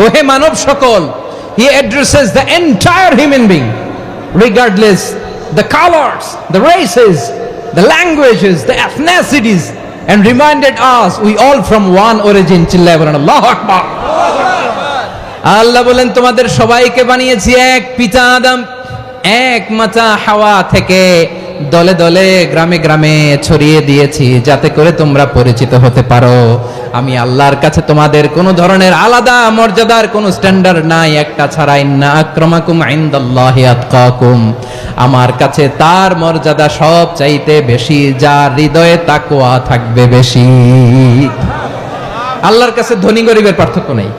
ওহে মানব সকল, he addresses the entire human being regardless the colors, the races, the languages, the ethnicities, and reminded us we all from one origin. চিল্লায় বলেন আল্লাহু আকবার। আল্লাহ বলেন তোমাদের সবাইকে বানিয়েছি এক পিতা আদম, এক মাতা হাওয়া থেকে, দলে দলে গ্রামে গ্রামে ছড়িয়ে দিয়েছি যাতে করে তোমরা পরিচিত হতে পারো। আমি আল্লাহর কাছে তোমাদের কোনো ধরনের আলাদা মর্যাদার কোনো স্ট্যান্ডার্ড নাই, একটা ছাড়া। ইন্না আক্রামাকুম ইনদাল্লাহি আতকাকুম, আমার কাছে তার মর্যাদা সব চাইতে বেশি যার হৃদয়ে তাকওয়া থাকবে বেশি। আল্লাহর কাছে ধনী গরিবের পার্থক্য নাই,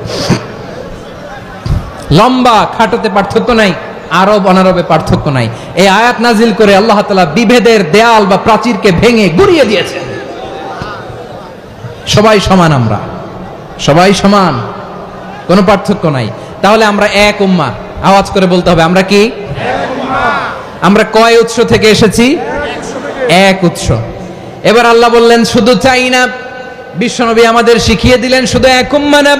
লম্বা খাটোতে পার্থক্য নাই, আরব অনারবে পার্থক্য নাই। এই আয়াত নাজিল করে আল্লাহ তাআলা বিভেদের দেয়াল বা প্রাচীরকে ভেঙে গুড়িয়ে দিয়েছেন। সবাই সমান, আমরা সবাই সমান, কোনো পার্থক্য নাই। তাহলে আমরা এক উম্মাহ, আওয়াজ করে বলতে হবে আমরা কি? আমরা কয় উৎস থেকে এসেছি? এক উৎস। এবার আল্লাহ বললেন শুধু চাই না, বিশ্বনবী আমাদের শিখিয়ে দিলেন শুধু এক উম্মাহ না,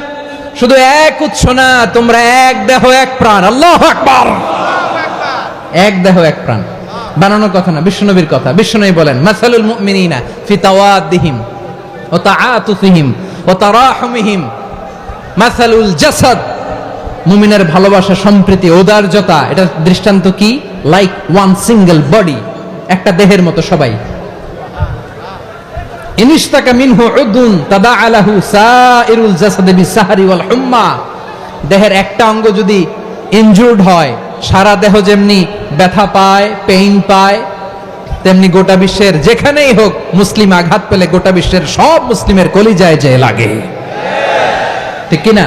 শুধু এক উৎস না, তোমরা এক দেহ এক প্রাণ। আল্লাহু আকবার। এক দেহ এক প্রাণ বানানোর কথা না, বিশ্বনবীর কথা। বিশ্বনবী বলেন মাসালুল মুমিনিনা ফি তাওয়াদ্দিহিম ওয়া তাআতুফিহিম ওয়া তারাহুমিহিম মাসালুল জাসাদ, মুমিনের ভালোবাসা, সম্প্রীতি, ঔদার্যতা, এটা দৃষ্টান্ত কি? লাইক ওয়ান সিঙ্গেল বডি, একটা দেহের মতো সবাই। ইনিশতাকা মিনহু উদুন তাদাআলাহু সাইরুল জাসাদি বিসাহরি ওয়াল হুম্মা, দেহের একটা অঙ্গ যদি ইনজুর্ড হয় সারা দেহ যেমনি ব্যথা পায়, পেইন পায়, তেমনি গোটা বিশ্বের যেখানেই হোক মুসলিম আঘাত পেলে গোটা বিশ্বের সব মুসলিমের কলিজায় যে লাগে, ঠিক কিনা?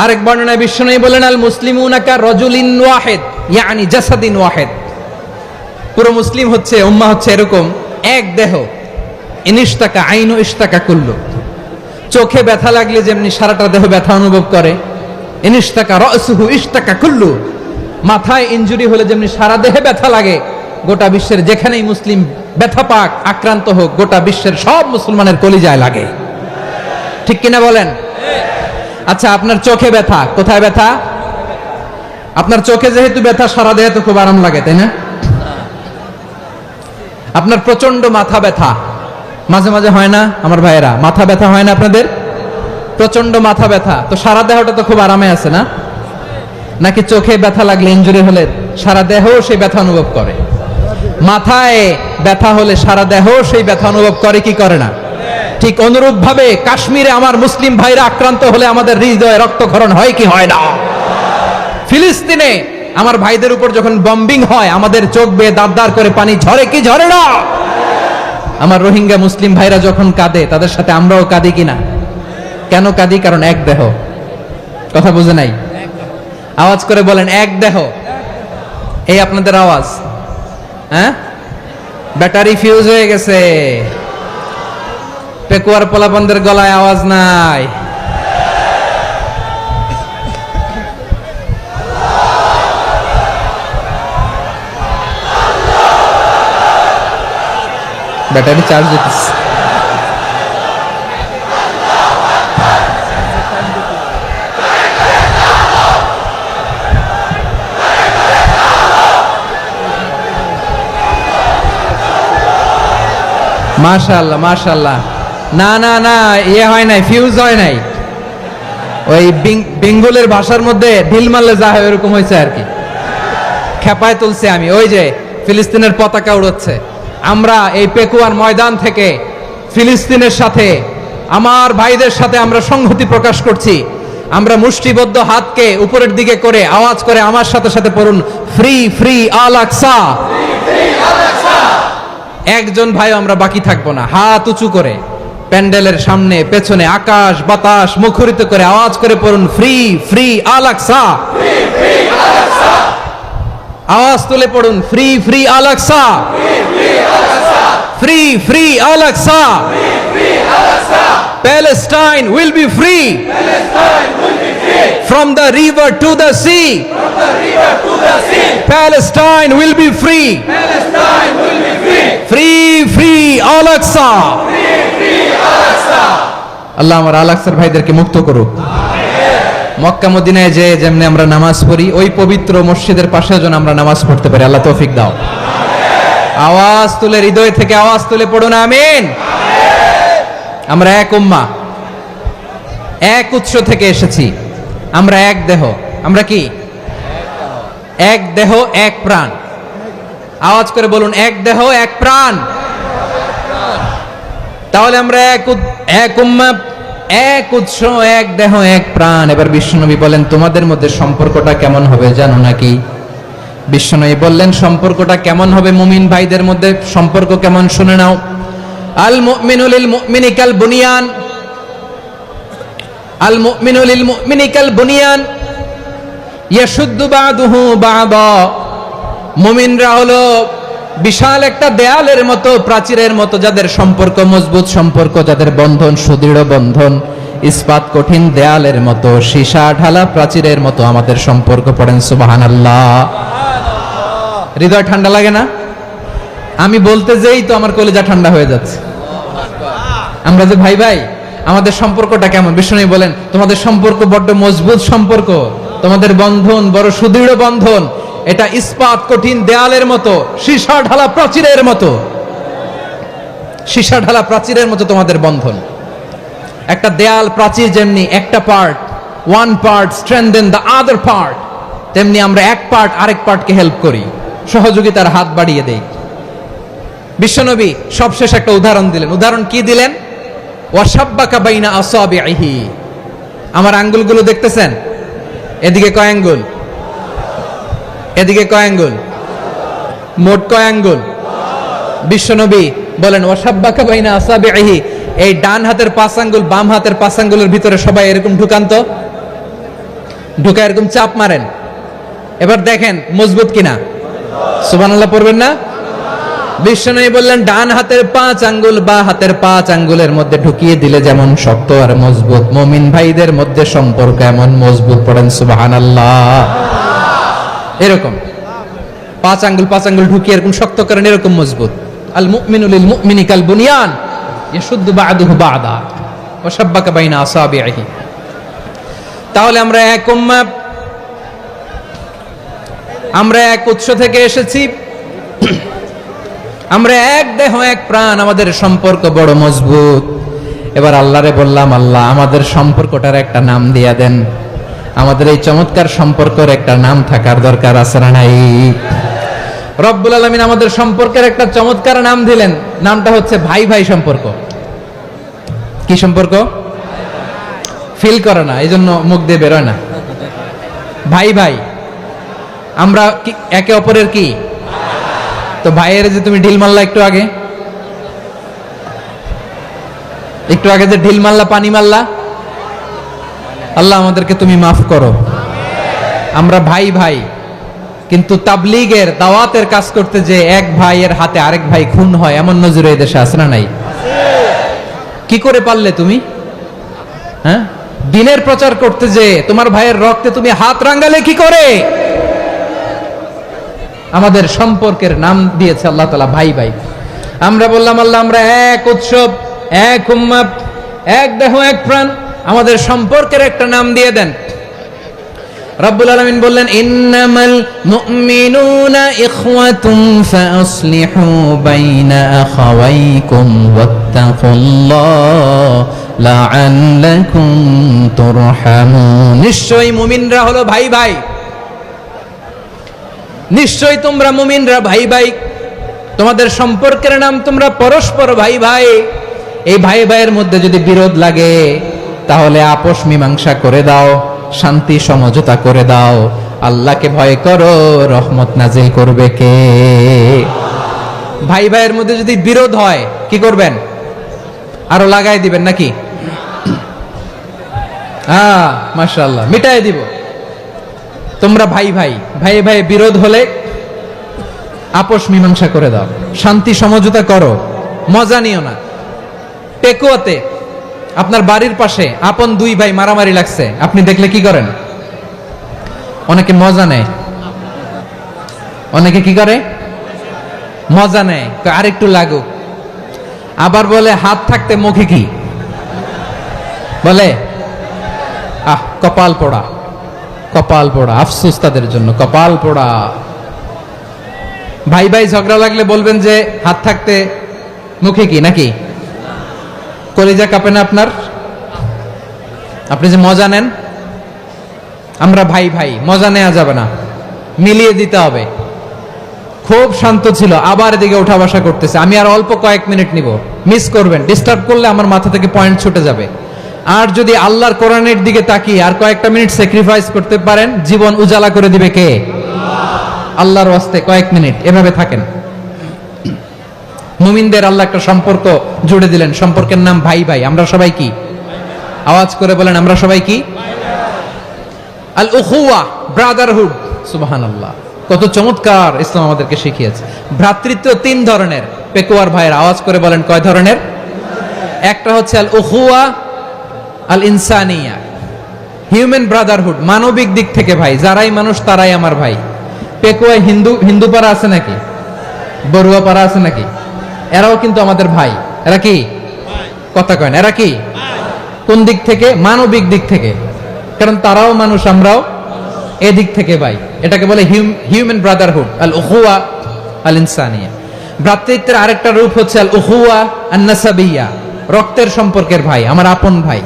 আরেক বর্ণনায় বিশ্বনবী বলেন আল মুসলিমুনা কা রাজুলিন ওয়াহিদ ইয়ানি জাসাদিন ওয়াহিদ, পুরো মুসলিম হচ্ছে, উম্মাহ হচ্ছে এরকম এক দেহ। ইনিশতাকা আইনু ইশতাকা কুল্লু, চোখে ব্যথা লাগলে যেমনি সারাটা দেহ ব্যথা অনুভব করে, ইনিশতাকা রাসুহু ইশতাকা কুল্লু, মাথায় ইনজুরি হলে যেমনি সারা দেহে ব্যথা লাগে, গোটা বিশ্বের যেখানেই মুসলিম ব্যথা পাক, আক্রান্ত হোক, গোটা বিশ্বের সব মুসলমানের কলিজায় লাগে, ঠিক কিনা বলেন? আচ্ছা, আপনার চোখে ব্যথা, কোথায় ব্যথা? আপনার চোখে যেহেতু ব্যথা, সারা দেহে তো খুব আরাম লাগে, তাই না? আপনার প্রচন্ড মাথা ব্যথা মাঝে মাঝে হয় না আমার ভাইয়েরা? মাথা ব্যথা হয় না আপনাদের? প্রচন্ড মাথা ব্যথা, তো সারা দেহটা তো খুব আরামে আছে না? নাকি চোখে ব্যথা লাগলে, ইনজুরি হলে সারা দেহ সেই ব্যথা অনুভব করে? মাথায় ব্যথা হলে সারা দেহ সেই ব্যথা অনুভব করে কি করে না? ঠিক অনুরূপ ভাবে কাশ্মীরে আমার মুসলিম ভাইরা আক্রান্ত হলে আমাদের হৃদয়ে রক্তক্ষরণ হয় কি হয় না? ফিলিস্তিনে আমার ভাইদের উপর যখন বম্বিং হয় আমাদের চোখ বেয়ে দাঁড় দাঁড় করে পানি ঝরে কি ঝরে না? আমার রোহিঙ্গা মুসলিম ভাইরা যখন কাঁদে তাদের সাথে আমরাও কাঁদি কিনা? কেন কাঁদি? কারণ এক দেহ। কথা বুঝে নাই? আওয়াজ করে বলেন এক দেহ। এই আপনাদের আওয়াজ, হ্যাঁ? ব্যাটারি ফিউজ হয়ে গেছে, পেকুয়ার পোলাপানদের গলায় আওয়াজ নাই। ব্যাটারি চার্জ দিতেছে। মাশাআল্লাহ মাশাআল্লাহ। না না না, ইয়ে হয় নাই, ফিউজ হয় নাই। ওই বেঙ্গলের ভাষার মধ্যে ঢিল মারলে যা হয় এরকম হয়েছে আর কি। খেপায় তুলছে আমি। ওই যে ফিলিস্তিনের পতাকা উড়াচ্ছে, আমরা এই পেকুয়ার ময়দান থেকে ফিলিস্তিনের সাথে, আমার ভাইদের সাথে আমরা সংহতি প্রকাশ করছি। আমরা মুষ্টিবদ্ধ হাতকে উপরের দিকে করে আওয়াজ করে আমার সাথে সাথে পড়ুন, ফ্রি ফ্রি আল আকসা। একজন ভাই আমরা বাকি থাকবো না। হাত উঁচু করে প্যান্ডেলের সামনে পেছনে আকাশ বাতাস মুখরিত করে আওয়াজ করে পড়ুন, ফ্রি ফ্রি আল আকসা। আওয়াজ তুলে পড়ুন, free free Al Aqsa, free free Al Aqsa. Palestine will be free from the river to the sea. Palestine will be free. Free free Al Aqsa. আল্লাহ আমার আল আকসার ভাইদেরকে মুক্ত করুক। মক্কা মদিনায় যে যেমনি আমরা নামাজ পড়ি ওই পবিত্র মসজিদের পাশে যেন আমরা নামাজ পড়তে পারি। আল্লাহ তৌফিক দাও। আওয়াজ তুলে, হৃদয় থেকে আওয়াজ তুলে পড়ুন আমিন। আমরা এক উম্মাহ, এক উৎস থেকে এসেছি, আমরা এক দেহ। আমরা কি? এক দেহ এক প্রাণ। আওয়াজ করে বলুন, এক দেহ এক প্রাণ। তাহলে আমরা এক উম্মাহ, এক উৎস, এক দেহ এক প্রাণ। এবার বিশ্বনবী বলেন, তোমাদের মধ্যে সম্পর্কটা কেমন হবে জানো নাকি? বিশ্বনবী বললেন, সম্পর্কটা কেমন হবে? মুমিন ভাইদের মধ্যে সম্পর্ক কেমন শুনে নাও। আল মুমিনু লিল মুমিনি কাল বুনিয়ান, আল মুমিনু লিল মুমিনি কাল বুনিয়ান ইয়াশুদ্দু বা'দুহু বা'দা। মুমিনরা হলো বিশাল একটা দেয়ালের মতো, প্রাচীরের মতো, যাদের সম্পর্ক মজবুত সম্পর্ক, যাদের বন্ধন সুদৃঢ় বন্ধন, ইস্পাত কঠিন দেয়ালের মতো, সীসা ঢালা প্রাচীরের মতো আমাদের সম্পর্ক। পড়েন সুবহানাল্লাহ। হৃদয় ঠান্ডা লাগে না? আমি বলতে যেই তো আমার কলিজা ঠান্ডা হয়ে যাচ্ছে। আমরা যে ভাই ভাই, আমাদের সম্পর্কটা কেমন? বিষ্ণু বলেন, তোমাদের সম্পর্ক বড্ড মজবুত সম্পর্ক, তোমাদের বন্ধন বড় সুদৃঢ় বন্ধন, এটা ইস্পাত কঠিন দেয়ালের মতো, সীসা ঢালা প্রাচীরের মতো, সীসা ঢালা প্রাচীরের মতো তোমাদের বন্ধন। একটা দেয়াল প্রাচীর যেমনি একটা part, one part strengthen the other part, তেমনি আমরা এক পার্ট আরেক পার্টকে হেল্প করি, সহযোগিতার হাত বাড়িয়ে দেই। বিশ্বনবী সবশেষ একটা উদাহরণ দিলেন। উদাহরণ কি দিলেন? ওয়াসাব্বাকা বাইনা আসাবিহি। আমার আঙ্গুলগুলো দেখতেছেন? এদিকে কয় আঙ্গুল, এদিকে কয় আঙ্গুল, মোট কয় আঙ্গুল? বিশ্বনবী বলেন, ওয়াসাব্বাকা বাইনা আসাবিহি। এই ডান হাতের 5 আঙ্গুল বাম হাতের 5 আঙ্গুলের ভিতরে সবাই এরকম ঢুকান তো, ঢুকা এরকম চাপ মারেন। এবার দেখেন মজবুত কিনা। সুবহানাল্লাহ পড়বেন না? বিশ্বনবী বললেন, ডান হাতের 5 আঙ্গুল বা হাতের 5 আঙ্গুলের মধ্যে ঢুকিয়ে দিলে যেমন শক্ত আর মজবুত, মুমিন ভাইদের মধ্যে সম্পর্ক এমন মজবুত। পড়েন সুবহানাল্লাহ। এরকম 5 আঙ্গুল ঢুকিয়ে এরকম শক্ত করেন, এরকম মজবুত। আল মুমিনু লিল মুমিনি কাল বুনিয়ান ইয়াশুদ্দু বা'দুহু বা'দা ওয়া শাব্বাকা বাইনা আসাবিহি। তাহলে আমরা এক উম্মাহ, আমরা এক উৎস থেকে এসেছি, আমরা এক দেহ এক প্রাণ, আমাদের সম্পর্ক বড় মজবুত। এবার আল্লাহরে বললাম, আল্লাহ আমাদের সম্পর্কটার একটা নাম দিয়া দেন। আমাদের এই চমৎকার সম্পর্কের একটা নাম থাকার দরকার আছে না নাই? রব্বুল আলামিন আমাদের সম্পর্কের একটা চমৎকার নাম দিলেন। নামটা হচ্ছে ভাই ভাই সম্পর্ক। কি সম্পর্ক? ফিল করে না, এই জন্য মুখ দিয়ে বেরোয় না। ভাই ভাই, আমরা একে অপরের কি? তো ভাইয়ের যে তুমি ঢিল মারলা একটু আগে, একটু আগে যে ঢিল মারলা, পানি মারলা, আল্লাহ আমাদেরকে তুমি মাফ করো। আমরা ভাই ভাই, কিন্তু তাবলীগের দাওয়াতের কাজ করতে যে এক ভাইয়ের হাতে আরেক ভাই খুন হয়, এমন নজির এই দেশে আছে না নাই? কি করে পারলে তুমি? হ্যাঁ, দিনের প্রচার করতে যে তোমার ভাইয়ের রক্তে তুমি হাত রাঙ্গালে কি করে? আমাদের সম্পর্কের নাম দিয়েছে আল্লাহ তাআলা ভাই ভাই। আমরা বললাম, আল্লাহ আমরা এক উৎসব, এক উম্মাহ, এক দেহ এক প্রাণ, আমাদের সম্পর্কের একটা নাম দিয়ে দেন। রব্বুল আলামিন বললেন, ইন্নামাল মুমিনুনা ইখওয়াতুন ফাসলিহু বাইনা আখাওয়াইকুম ওয়াত্তাকুল্লাহ লাআল্লাকুম তুরহামুন। নিশ্চয়ই মুমিনরা হলো ভাই ভাই, নিশ্চয়ই তোমরা মুমিনরা ভাই ভাই, তোমাদের সম্পর্কের নাম তোমরা পরস্পর ভাই ভাই। এই ভাই ভাইয়ের মধ্যে যদি বিরোধ লাগে তাহলে আপোষ মীমাংসা করে দাও, শান্তি সমঝোতা করে দাও। আল্লাহকে ভয় করো, রহমত নাজিল করবে কে? ভাই ভাইয়ের মধ্যে যদি বিরোধ হয় কি করবেন? আরো লাগাই দিবেন নাকি? মাশাআল্লাহ, মিটাই দিব। তোমরা ভাই ভাই, ভাই ভাই বিরোধ হলে আপোষ মীমাংসা করে দাও, শান্তি সমঝোতা করো, মজা নিও না। টেকুয়াতে আপনার বাড়ির পাশে আপন 2 ভাই মারামারি লাগছে, আপনি দেখলে কি করেন? অনেকে মজা নেয়। অনেকে কি করে? মজা নেয়, আরেকটু লাগুক। আবার বলে হাত থাকতে মুখে কি বলে? কপাল পোড়া। কপাল পোড়া, আফসোস তাদের জন্য, কপাল পোড়া। ভাই ভাই ঝগড়া লাগলে বলবেন যে হাত থাকতে মুখে কি নাকি? কলিজা কাঁপে না আপনার? আপনি যে মজা নেন, আমরা ভাই ভাই, মজা নেওয়া যাবে না, মিলিয়ে দিতে হবে। খুব শান্ত ছিল, আবার এদিকে উঠা বসা করতেছে। আমি আর অল্প কয়েক মিনিট নিব, মিস করবেন, ডিস্টার্ব করলে আমার মাথা থেকে পয়েন্ট ছুটে যাবে। আর যদি আল্লাহর কোরআনের দিকে তাকিয়ে আর কয়েকটা মিনিট স্যাক্রিফাইস করতে পারেন, জীবন উজালা করে দিবে কে? আল্লাহর ওয়াস্তে কয়েক মিনিট এভাবে থাকেন। মুমিনদের আল্লাহ একটা সম্পর্ক জুড়ে দিলেন, সম্পর্কের নাম ভাই ভাই। আমরা সবাই কি? আওয়াজ করে বলেন, আমরা সবাই কি? আল উখুয়া, ব্রাদারহুড। সুবহানাল্লাহ, কত চমৎকার ইসলাম আমাদেরকে শিখিয়েছে। ভ্রাতৃত্ব তিন ধরনের। পেকুয়ার ভাইয়ের আওয়াজ করে বলেন, কয় ধরনের? একটা হচ্ছে আল উখুয়া আল ইনসানিয়া, হিউম্যান ব্রাদারহুড, মানবিক দিক থেকে ভাই, যারাই মানুষ তারাই আমার ভাই। পেকুয়ায় হিন্দু পাড়া আছে নাকি? বড়ুয়া পাড়া আছে নাকি? এরাও কিন্তু আমাদের ভাই। এরা কি? কথা কয় না, এরা কি? কোন দিক থেকে? মানবিক দিক থেকে, কারণ তারাও মানুষ, আমরাও এদিক থেকে ভাই। এটাকে বলে হিউম্যান ব্রাদারহুড, আল উখুয়া আল ইনসানিয়া। ভ্রাতৃত্বের আরেকটা রূপ হচ্ছে আল উখুয়া আন নাসাবিয়া, রক্তের সম্পর্কের ভাই, আমার আপন ভাই।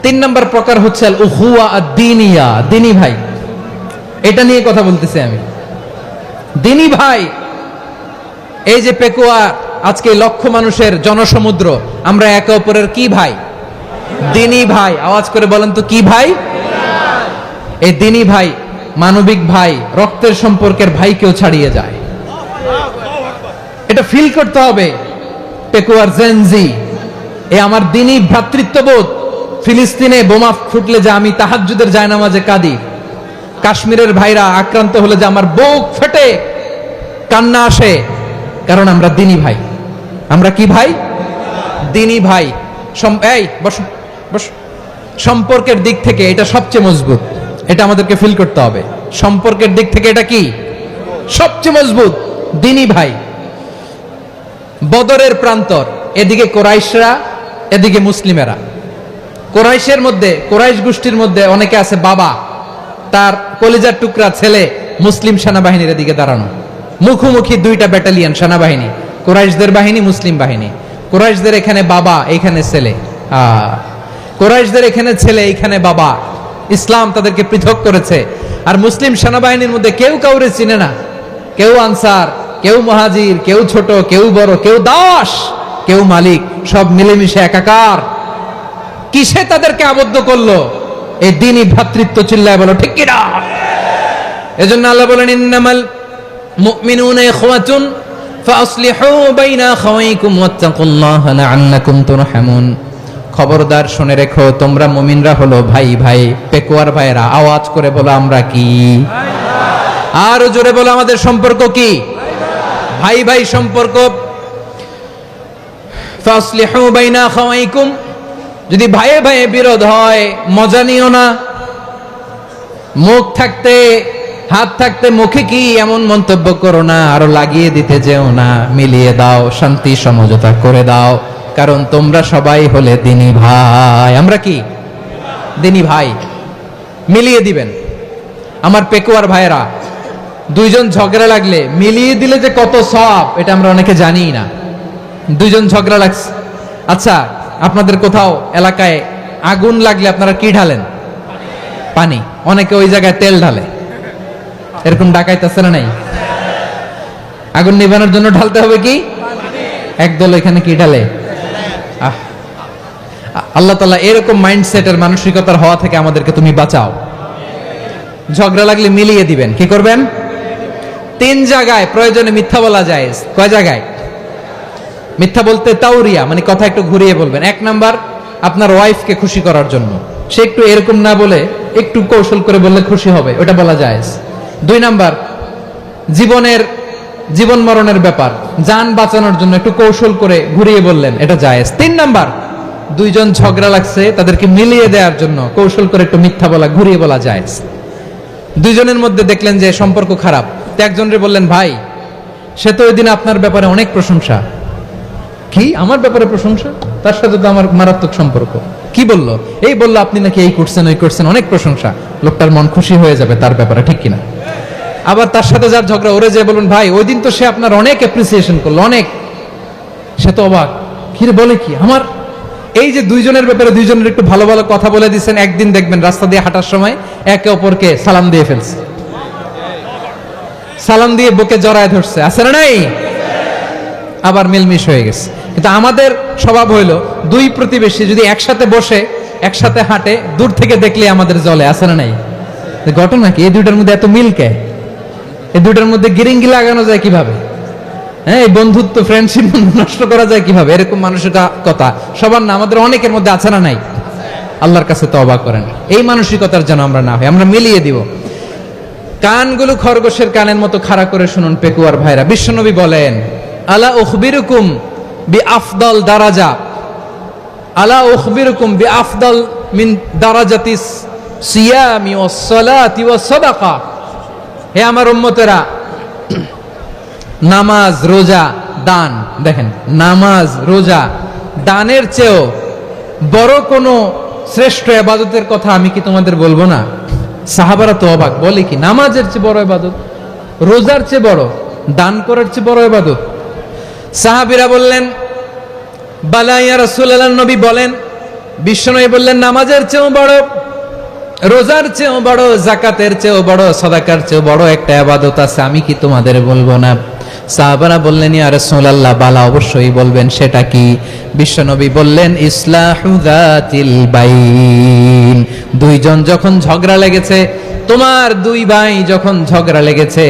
তিন নম্বর প্রকার হচ্ছে আল উখুয়া আদ দীনিয়া, দিনী ভাই। এটা নিয়ে কথা বলতেছি আমি, দিনী ভাই। এই যে পেকুয়া, আজকে লক্ষ মানুষের জনসমুদ্র, আমরা একে অপরের কি ভাই? দিনী ভাই। আওয়াজ করে বলেন তো, কি ভাই? এই দিনী ভাই, মানবিক ভাই, রক্তের সম্পর্কের ভাইকেও ছাড়িয়ে যায়। এটা ফিল করতে হবে। পেকুয়ার জেনজি, এ আমার দিনী ভ্রাতৃত্ববোধ। ফিলিস্তিনে বোমা ফুটলে যে আমি তাহাজ্জুদের জায়নামাজে কাঁদি, কাশ্মীরের ভাইরা আক্রান্ত হলে যে আমার বুক ফেটে কান্না আসে, কারণ আমরা দিনী ভাই। আমরা কি ভাই? দিনী ভাই। এই বসো বসো। সম্পর্কের দিক থেকে এটা সবচেয়ে মজবুত, এটা আমাদেরকে ফিল করতে হবে। সম্পর্কের দিক থেকে এটা কি? সবচেয়ে মজবুত, দিনী ভাই। বদরের প্রান্তর, এদিকে কোরাইশরা, এদিকে মুসলিমেরা। কোরাইশের মধ্যে, কোরাইশ গোষ্ঠীর মধ্যে অনেকে আছে বাবা, তার কলিজার টুকরা ছেলে মুসলিম সেনাবাহিনীর এদিকে দাঁড়ানো, মুখোমুখি দুইটা ব্যাটালিয়ন সেনাবাহিনী, কোরাইশদের বাহিনী, মুসলিম বাহিনী। কোরাইশদের এখানে বাবা, এইখানে ছেলে। কোরাইশদের এখানে ছেলে, এইখানে বাবা। ইসলাম তাদেরকে পৃথক করেছে। আর মুসলিম সেনাবাহিনীর মধ্যে কেউ কাউরে চিনে না, কেউ আনসার, কেউ মুহাজির, কেউ ছোট, কেউ বড়, কেউ দাস, কেউ মালিক, সব মিলেমিশে একাকার। কিসে তাদেরকে আবদ্ধ করলো? এই দ্বীনি ভ্রাতৃত্ব। চিল্লায় বলো ঠিক কি না? এজন্য আল্লাহ বলেন, ইন্নামাল মুমিনুনা ইখওয়াতুন ফাসলিহু বাইনা আখাওয়াইকুম ওয়াত্তাকুল্লাহা লাআল্লাকুম তুরহামুন। খবরদার শুনে রেখো, তোমরা মুমিনরা হলো ভাই ভাই। পেকুয়ার ভাইরা আওয়াজ করে বলো, আমরা কি? আর জোরে বলো, আমাদের সম্পর্ক কি? ভাই ভাই সম্পর্ক। ফাসলিহু বাইনা আখাওয়াইকুম, যদি ভাইয়ে ভাইয়ে বিরোধ হয় মজা নিও না। মুখ থাকতে, হাত থাকতে মুখে কি এমন মন্তব্য করো না, আরো লাগিয়ে দিতে যেও না। মিলিয়ে দাও, শান্তি সমঝোতা করে দাও, কারণ তোমরা সবাই হলে দিনী ভাই। আমরা কি? দিনী ভাই। মিলিয়ে দিবেন। আমার পেকুয়ার ভাইয়েরা, দুইজন ঝগড়া লাগলে মিলিয়ে দিলে যে কত সওয়াব, এটা আমরা অনেকে জানি না। দুইজন ঝগড়া লাগছে, আচ্ছা আপনাদের কোথাও এলাকায় আগুন লাগলে আপনারা কি ঢালেন? পানি। অনেকে ওই জায়গায় তেল ঢালে। এরকম ডাকাইতে আছে না নাই? আগুন নিভানোর জন্য ঢালতে হবে কি? একদল এখানে কি ঢালে? আল্লাহ তাআলা এরকম মাইন্ডসেটের, মানসিকতার হওয়া থেকে আমাদেরকে তুমি বাঁচাও। ঝগড়া লাগলে মিলিয়ে দিবেন। কি করবেন? তিন জায়গায় প্রয়োজনে মিথ্যা বলা যায়। কয় জায়গায় মিথ্যা বলতে? তাওরিয়া, মানে কথা একটু ঘুরিয়ে বলবেন। এক নাম্বার, আপনার ওয়াইফকে খুশি করার জন্য, সে একটু এরকম না বলে একটু কৌশল করে বললে খুশি হবে, ওটা বলা যায়। দুই নাম্বার, জীবন মরণের ব্যাপার, জান বাঁচানোর জন্য একটু কৌশল করে ঘুরিয়ে বললেন, এটা জায়েজ। তিন নাম্বার, দুইজন ঝগড়া লাগছে, তাদেরকে মিলিয়ে দেওয়ার জন্য কৌশল করে একটু মিথ্যা বলা, ঘুরিয়ে বলা জায়েজ। দুইজনের মধ্যে দেখলেন যে সম্পর্ক খারাপ, তো একজনরে বললেন, ভাই সে তো ওই দিন আপনার ব্যাপারে অনেক প্রশংসা, কি আমার ব্যাপারে প্রশংসা? তার সাথে তো আমার মারাত্মক সম্পর্ক। কি বললো? এই বললো আপনি নাকি এই করছেন ওই করছেন, অনেক প্রশংসা। লোকটার মন খুশি হয়ে যাবে তার ব্যাপারে, ঠিক কিনা? আবার তার সাথে যার ঝগড়া, ওরে যে বলুন ভাই ওই দিন তো সে আপনার অনেক অ্যাপ্রিসিয়েশন করলো, অনেক। সে তো অবাক, কি রে বলে কি? আমার এই যে দুইজনের ব্যাপারে দুইজনের একটু ভালো ভালো কথা বলে দিচ্ছেন, একদিন দেখবেন রাস্তা দিয়ে হাঁটার সময় একে অপরকে সালাম দিয়ে ফেলছে, সালাম দিয়ে বুকে জড়ায় ধরছে, আছে না নাই? আবার মিলমিশ হয়ে গেছে। কিন্তু আমাদের স্বভাব হইলো দুই প্রতিবেশী যদি একসাথে বসে একসাথে হাঁটে, দূর থেকে দেখলে আমাদের জলে, আছে না নাই? ঘটনা কি? এই দুইটার মধ্যে এত মিল কে? এই দুইটার মধ্যে গিরিঙ্গি লাগানো যায় কিভাবে? হ্যাঁ, এই বন্ধুত্ব ফ্রেন্ডশিপ নষ্ট করা যায় কিভাবে? এরকম মানসিকতা সবার না, আমাদের অনেকের মধ্যে আছে না নাই? আল্লাহর কাছে তওবা করেন এই মানসিকতার যেন আমরা না হই, আমরা মিলিয়ে দিব। কানগুলো খরগোশের কানের মতো খাড়া করে শুনুন পেকুয়ার ভাইরা। বিশ্বনবী বলেন, আলা উখবিরুকুম বিআফদাল দারাজা, আলা উখবিরুকুম বিআফদাল মিন দারাজাতিস সিয়ামি ওয়াস সালাতি ওয়াস সাদাকা। হে আমার উম্মতেরা, নামাজ, রোজা, দান, দেখেন নামাজ, রোজা, দানের চেয়েও বড় কোন শ্রেষ্ঠ ইবাদতের কথা আমি কি তোমাদের বলবো না? সাহাবারা তো অবাক, বলে কি নামাজের চেয়ে বড় ইবাদত, রোজার চেয়ে বড়, দান করার চেয়ে বড় ইবাদত? সাহাবীরা বললেন, বালা ইয়া রাসূলুল্লাহ, নবী বলেন। বিশ্বনবী বললেন, নামাজের চেয়েও বড়, রোজার চেয়েও বড়, যাকাতের চেয়েও বড়, সাদাকার চেয়েও বড় একটা ইবাদত আছে, আমি কি তোমাদের বলবো না? সাহাবারা বললেন, ইয়া রাসূলুল্লাহ, বালা অবশ্যই বলবেন, সেটা কি? বিশ্বনবী বললেন, ইসলাহু যাতিল বাইন। দুইজন যখন ঝগড়া লেগেছে, তোমার দুই ভাই যখন ঝগড়া লেগেছে,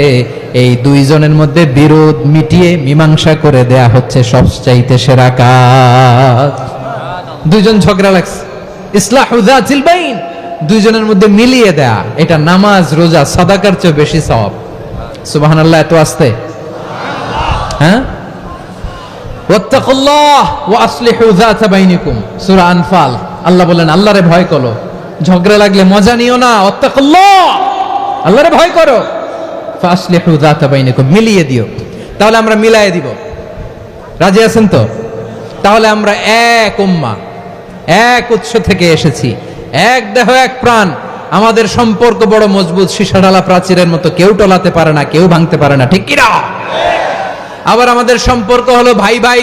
এই দুইজনের মধ্যে বিরোধ মিটিয়ে মীমাংসা করে দেয়া হচ্ছে সবচাইতে সেরা কাজ। দুইজন ঝগড়া লাগছে, ইসলাহু যাতিল বাইন, দুইজনের মধ্যে মিলিয়ে দেয়া, এটা নামাজ, রোজা, সাদাকার চেয়ে বেশি সওয়াব। সুবহানাল্লাহ, এত আস্তে? হ্যাঁ, ওয়াত্তাকুল্লাহ ওয়া আসলিহু যাতা বাইনিকুম, সূরা আনফাল। আল্লাহ বলেন, আল্লাহরে ভয় করো, ঝগড়া লাগলে মজা নিও না, ওয়াত্তাকুল্লাহ, আল্লাহরে ভয় করো, ফাসলিহু যাতা বাইনিকুম, মিলিয়ে দিও। তাহলে আমরা মিলায়ে দিব, রাজি আছেন তো? তাহলে আমরা এক উম্মাহ, এক উৎস থেকে এসেছি, এক দেহ এক প্রাণ, আমাদের সম্পর্ক বড় মজবুত, সীসাঢালা প্রাচীরের মতো, কেউ টলাতে পারে না, কেউ ভাঙতে পারে না, ঠিক কিনা? আবার আমাদের সম্পর্ক হলো ভাই ভাই,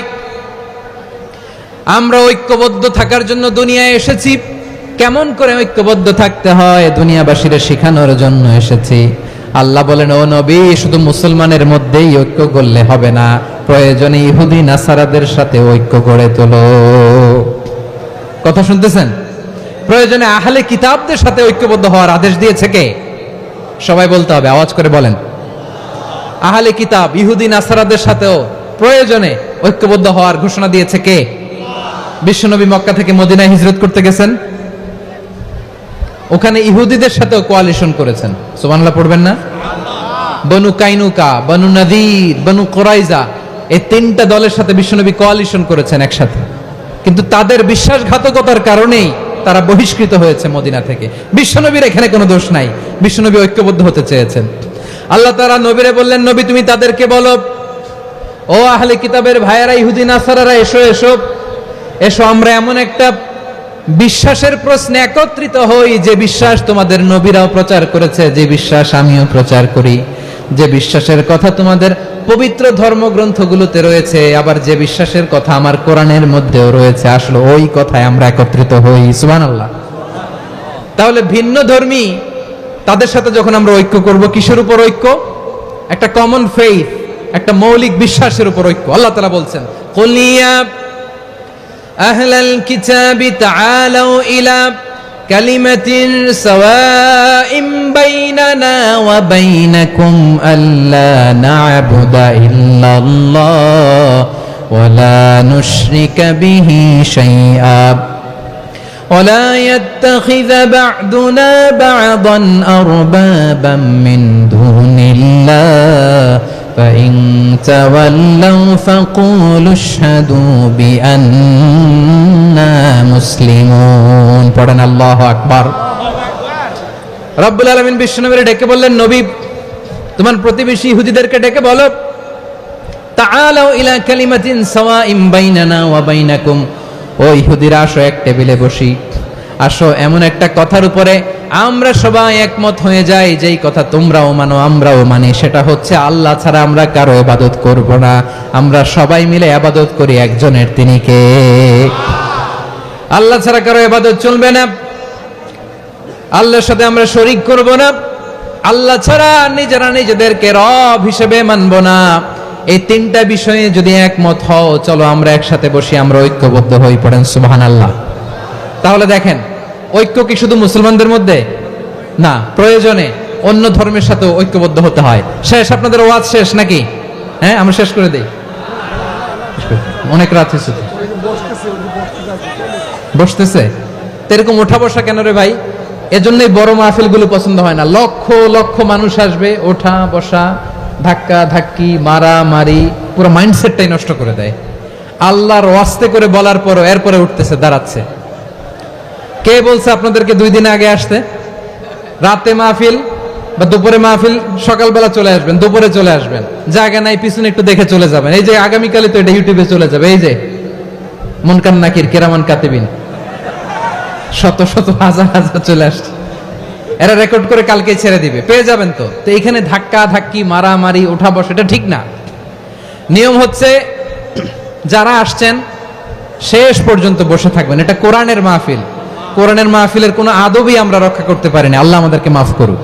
আমরা ঐক্যবদ্ধ থাকার জন্য দুনিয়ায় এসেছি। কেমন করে ঐক্যবদ্ধ থাকতে হয় দুনিয়াবাসীর শেখানোর জন্য এসেছি। আল্লাহ বলেন, ও নবী, শুধু মুসলমানের মধ্যেই ঐক্য করলে হবে না, প্রয়োজনে ইহুদি নাসারাদের সাথে ঐক্য গড়ে তোলো। কথা শুনতেছেন? প্রয়োজনে আহলে কিতাবদের সাথে ঐক্যবদ্ধ হওয়ার আদেশ দিয়েছে কে? সবাই বলতে হবে, আওয়াজ করে বলেন। আহলে কিতাব ইহুদি নাসারাদের সাথেও প্রয়োজনে ঐক্যবদ্ধ হওয়ার ঘোষণা দিয়েছে কে? বিশ্বনবী মক্কা থেকে মদিনায় হিজরত করতে গেছেন, ওখানে ইহুদিদের সাথেও কোয়ালিশন করেছেন। সুবহানাল্লাহ পড়বেন না? বনু কাইনুকা, বনু নাদির, বনু কুরাইজা, এই তিনটা দলের সাথে বিশ্বনবী কোয়ালিশন করেছেন একসাথে। কিন্তু তাদের বিশ্বাসঘাতকতার কারণেই তারা বহিষ্কৃত হয়েছে মদিনা থেকে। বিশ্বনবীর এখানে কোনো দোষ নাই, বিশ্বনবী ঐক্যবদ্ধ হতে চেয়েছেন। আল্লাহ তাআলা নবীরে বললেন, নবী তুমি তাদেরকে বলো, ও আহলে কিতাবের ভাইয়েরা, ইহুদি নাসারারা, এসো এসো এসো, আমরা এমন একটা বিশ্বাসের প্রশ্নে একত্রিত হই, যে বিশ্বাস তোমাদের নবীরাও প্রচার করেছে, যে বিশ্বাস আমিও প্রচার করি, যে বিশ্বাসের কথা তোমাদের পবিত্র ধর্মগ্রন্থগুলোতে রয়েছে, আবার যে বিশ্বাসের কথা আমার কোরআনের মধ্যেও রয়েছে, আসলে ওই কথায় আমরা একত্রিত হই। সুবহানাল্লাহ। তাহলে ভিন্ন ধর্মী তাদের সাথে যখন আমরা ঐক্য করব, কিসের উপর ঐক্য? একটা কমন ফেইথ, একটা মৌলিক বিশ্বাসের উপর ঐক্য। আল্লাহ তাআলা বলছেন, কুল ইয়া আহলাল কিতাবি তাআলাউ ইলা কালিমাতিন সাওয়াইম বাইনানা ওয়া বাইনাকুম আল্লা না'বুদা ইল্লাল্লাহ ওয়া লা নুশরিকা বিহি শাইআ ولا يتخذ بعضنا بعضا أربابا من دون الله فإن تولوا فقولوا اشهدوا بأننا مسلمون। পড়েন আল্লাহু আকবার। রব্বুল আলামিন বিশ্বনবীকে ডেকে বললেন, নবী তোমার প্রতিবেশী ইহুদিদেরকে ডেকে বলো, তাআলাউ ইলা কালিমাতিন সাওয়াইন বাইনানা ওয়া বাইনাকুম, ও ইহুদিরা আসো এক টেবিলে বসি, আসো এমন একটা কথার উপরে আমরা সবাই একমত হয়ে যাই, যেই কথা তোমরাও মানো আমরাও মানি, সেটা হচ্ছে আল্লাহ ছাড়া আমরা কারো ইবাদত করব না, আমরা সবাই মিলে ইবাদত করি একজনের, তিনি কে? আল্লাহ ছাড়া কারো ইবাদত চলবে না, আল্লাহর সাথে আমরা শরীক করব না, আল্লাহ ছাড়া নিজেরা নিজেদেরকে রব হিসেবে মানব না। এই তিনটা বিষয়ে যদি একমত হও, চলো আমরা একসাথে বসি, আমরা ঐক্যবদ্ধ হই, পড়েন সুবহানাল্লাহ। তাহলে দেখেন, ঐক্য কি শুধু মুসলমানদের মধ্যে না, প্রয়োজনে অন্য ধর্মের সাথে ঐক্যবদ্ধ হতে হয়। শেষ, আপনাদের ওয়াজ শেষ নাকি? হ্যাঁ, আমরা শেষ করে দেই, অনেক রাত হয়েছে। বসতেছে তো এরকম ওঠা বসা কেন রে ভাই? এজন্যই বড় মাহফিল গুলো পছন্দ হয় না। লক্ষ লক্ষ মানুষ আসবে, ওঠা বসা, ধাক্কা ধাক্কি, মারামারি, পুরো মাইন্ডসেটটাই নষ্ট করে দেয়। আল্লাহর ওয়াস্তে করে বলার পরও এরপরে উঠতেছে, দাঁড়াচ্ছে। কে বলছে আপনাদেরকে 2 দিন আগে আসতে? রাতে মাহফিল বা দুপুরে মাহফিল, সকালবেলা চলে আসবেন, দুপুরে চলে আসবেন, জায়গা নাই পিছনে একটু দেখে চলে যাবেন। এই যে আগামীকালে তো এটা ইউটিউবে চলে যাবে, এই যে মুনকার নাকির কিরামান কাতিবিন, শত শত হাজার হাজার চলে আসছে, এরা রেকর্ড করে কালকে ছেড়ে দিবে, পেয়ে যাবেন। তো এইখানে ধাক্কা ধাক্কি, মারামারি, ওঠা বসা, এটা ঠিক না। নিয়ম হচ্ছে যারা আসছেন শেষ পর্যন্ত বসে থাকবেন। এটা কোরআনের মাহফিল, কোরআনের মাহফিলের কোনো আদবই আমরা রক্ষা করতে পারিনি। আল্লাহ আমাদেরকে মাফ করুক,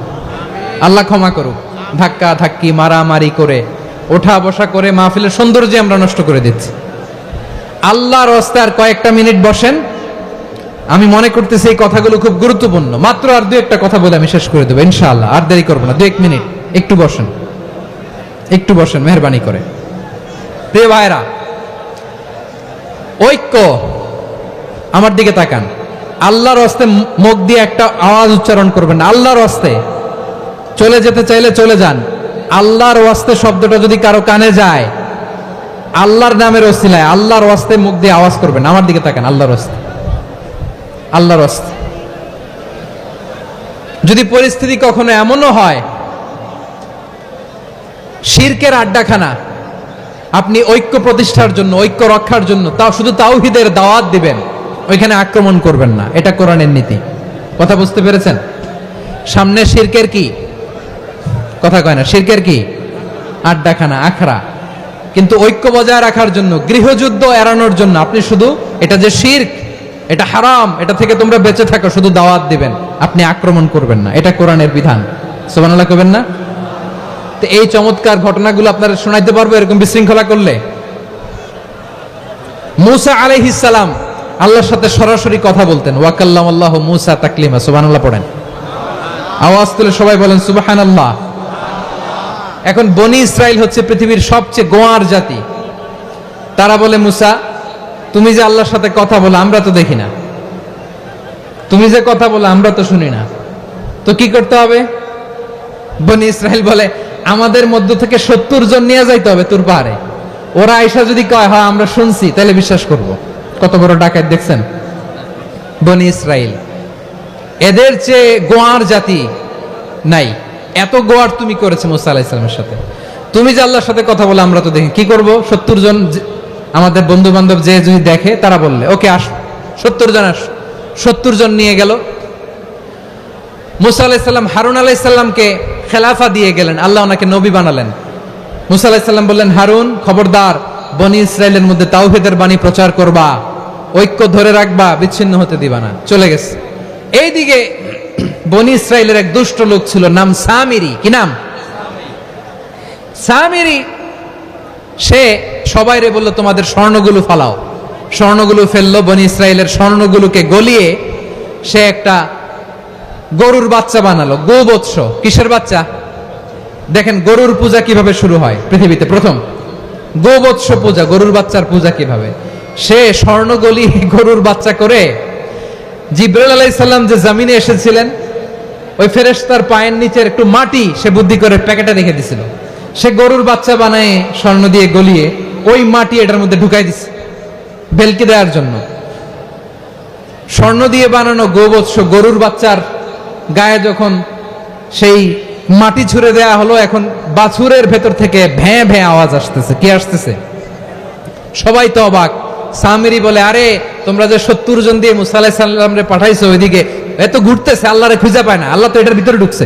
আল্লাহ ক্ষমা করুক। ধাক্কা ধাক্কি, মারামারি করে, ওঠা বসা করে মাহফিলের সৌন্দর্য আমরা নষ্ট করে দিচ্ছি। আল্লাহর রাস্তায় আর কয়েকটা মিনিট বসেন। আমি মনে করতেছি এই কথাগুলো খুব গুরুত্বপূর্ণ। মাত্র আর 2-1টা কথা বলে আমি শেষ করে দেবো ইনশাআল্লাহ, আর দেরি করবো না। 2-1 মিনিট একটু বসেন, একটু বসেন মেহরবানি করে। প্রিয় ভাইরা, ঐক্য, আমার দিকে তাকান। আল্লাহর রাস্তায় মুখ দিয়ে একটা আওয়াজ উচ্চারণ করবেন না। আল্লাহর রাস্তায় চলে যেতে চাইলে চলে যান। আল্লাহর ওয়াস্তে শব্দটা যদি কারো কানে যায়, আল্লাহর নামের ওসিলায় আল্লাহর ওয়াস্তে মুখ দিয়ে আওয়াজ করবেন। আমার দিকে তাকান, আল্লাহর ওয়াস্তে, আল্লাহর ওয়াস্তে। যদি পরিস্থিতি কখনো এমনও হয় শিরকের আড্ডাখানা, আপনি ঐক্য প্রতিষ্ঠার জন্য, ঐক্য রক্ষার জন্য তাও শুধু তাওহীদের দাওয়াত দিবেন, ওইখানে আক্রমণ করবেন না। এটা কোরআনের নীতি। কথা বুঝতে পেরেছেন? সামনে শিরকের কি কথা কয় না, শিরকের কি আড্ডাখানা, আখড়া। কিন্তু ঐক্য বজায় রাখার জন্য, গৃহযুদ্ধ এড়ানোর জন্য আপনি শুধু এটা যে শিরক, এটা হারাম, এটা থেকে তোমরা বেঁচে থাকো, শুধু দাওয়াত দিবেন, আপনি আক্রমণ করবেন না। এটা কোরআনের বিধান। সুবহানাল্লাহ কইবেন না? তো এই চমৎকার ঘটনাগুলো আপনারা শোনাইতে পারবো এরকম বিশৃঙ্খলা করলে। মূসা আলাইহিস সালাম আল্লাহর সাথে সরাসরি কথা বলতেন। ওয়া কাল্লামাল্লাহু মূসা তাকলিমা। সুবহানাল্লাহ পড়েন, আওয়াজ তুলে সবাই বলেন সুবহানাল্লাহ। এখন বনি ইসরাইল হচ্ছে পৃথিবীর সবচেয়ে গোয়ার জাতি। তারা বলে, মূসা তুমি যে আল্লাহর সাথে কথা বলো আমরা তো দেখি না, তুমি যে কথা বলো আমরা তো শুনি না, তো কি করতে হবে? বনি ইসরাইল বলে, আমাদের মধ্য থেকে 70 জন নিয়ে যাইতে হবে তুর পাহাড়ে। ওরা আয়েশা যদি কয় হ্যাঁ আমরা শুনছি, তাহলে বিশ্বাস করব। কত বড় ডাকাত দেখছেন বনি ইসরাইল। এদের চেয়ে গোয়ার জাতি নাই। এত গোয়ার তুমি করেছে মুসা আলাইহিস সালামের সাথে। তুমি যে আল্লাহর সাথে কথা বলে আমরা তো দেখি, কি করব? 70 জন আমাদের বন্ধু বান্ধব যে যদি দেখে, তারা বললে ওকে আস, 70 জন আস। 70 জন নিয়ে গেল। মুসা আলাইহিস সালাম হারুন আলাইহিস সালামকে খেলাফা দিয়ে গেলেন, আল্লাহ ওনাকে নবী বানালেন। মুসা আলাইহিস সালাম বললেন, হারুন খবরদার, বনি ইসরাইলের মধ্যে তাওহীদের বাণী প্রচার করবা, ঐক্য ধরে রাখবা, বিচ্ছিন্ন হতে দিবা না। চলে গেছে। এইদিকে বনি ইসরাইলের এক দুষ্ট লোক ছিল, নাম সামিরি। কি নাম? সামিরি। সে সবাইরে বলল, তোমাদের স্বর্ণগুলো ফালাও। স্বর্ণগুলো ফেললো। বনি ইসরাইলের স্বর্ণগুলোকে গলিয়ে সে একটা গরুর বাচ্চা বানালো। গোবৎস। কিসের বাচ্চা? দেখেন গরুর পূজা কিভাবে শুরু হয় পৃথিবীতে প্রথম। গোবৎস পূজা, গরুর বাচ্চার পূজা কিভাবে। সে স্বর্ণ গলি গরুর বাচ্চা করে, জিবরাইল আলাইহিস সালাম যে জমিনে এসেছিলেন, ওই ফেরেশতার পায়ের নিচের একটু মাটি সে বুদ্ধি করে প্যাকেটে রেখে দিছিল। সে গরুর বাচ্চা বানায় স্বর্ণ দিয়ে গলিয়ে ওই মাটি এটার মধ্যে ঢুকাই দিছে বেলকি দেওয়ার জন্য। স্বর্ণ দিয়ে বানানো গোবৎস গরুর বাচ্চার গায়ে যখন সেই মাটি ছুঁড়ে দেয়া হলো, এখন বাছুরের ভেতর থেকে ভ্যাঁ ভ্যাঁ আওয়াজ আসতেছে। কি আসতেছে? সবাই তো অবাক। সামিরি বলে, আরে তোমরা যে 70 জন দিয়ে মুসা আলাইহিস সালাম রে পাঠাইছো ওইদিকে, এত ঘুরতেছে, আল্লাহরে খুঁজে পায় না, আল্লাহ তো এটার ভিতরে ঢুকছে।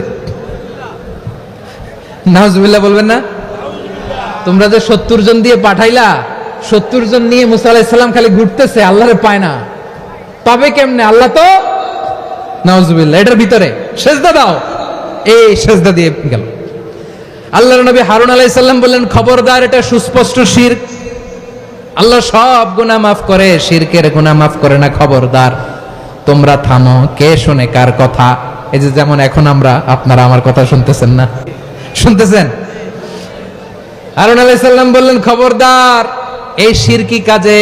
নাউজুবিল্লাহ বলবেন না? তোমরা যে 70 জন দিয়ে পাঠাইলা, 70 জন নিয়ে মুসা আলাইহিস সালাম খালি ঘুরতেছে, আল্লাহরে পায় না, পাবে কেমনে? আল্লাহ তো নাউজুবিল্লাহ এটার ভিতরে, সেজদা দাও। এই সেজদা দিয়ে গেল। আল্লাহর নবী হারুন আলাইহিস সালাম বললেন, খবরদার, এটা সুস্পষ্ট শিরক। আল্লাহ সব গুনাহ মাফ করে, শিরকের গুনাহ মাফ করে না, খবরদার তোমরা থামো। কে শুনে কার কথা? এই যে যেমন এখন আপনারা আমার কথা শুনতেছেন না? শুনতেছেন? হারুন আলাইহিস সালাম বললেন, খবরদার, এই শিরকি কাজে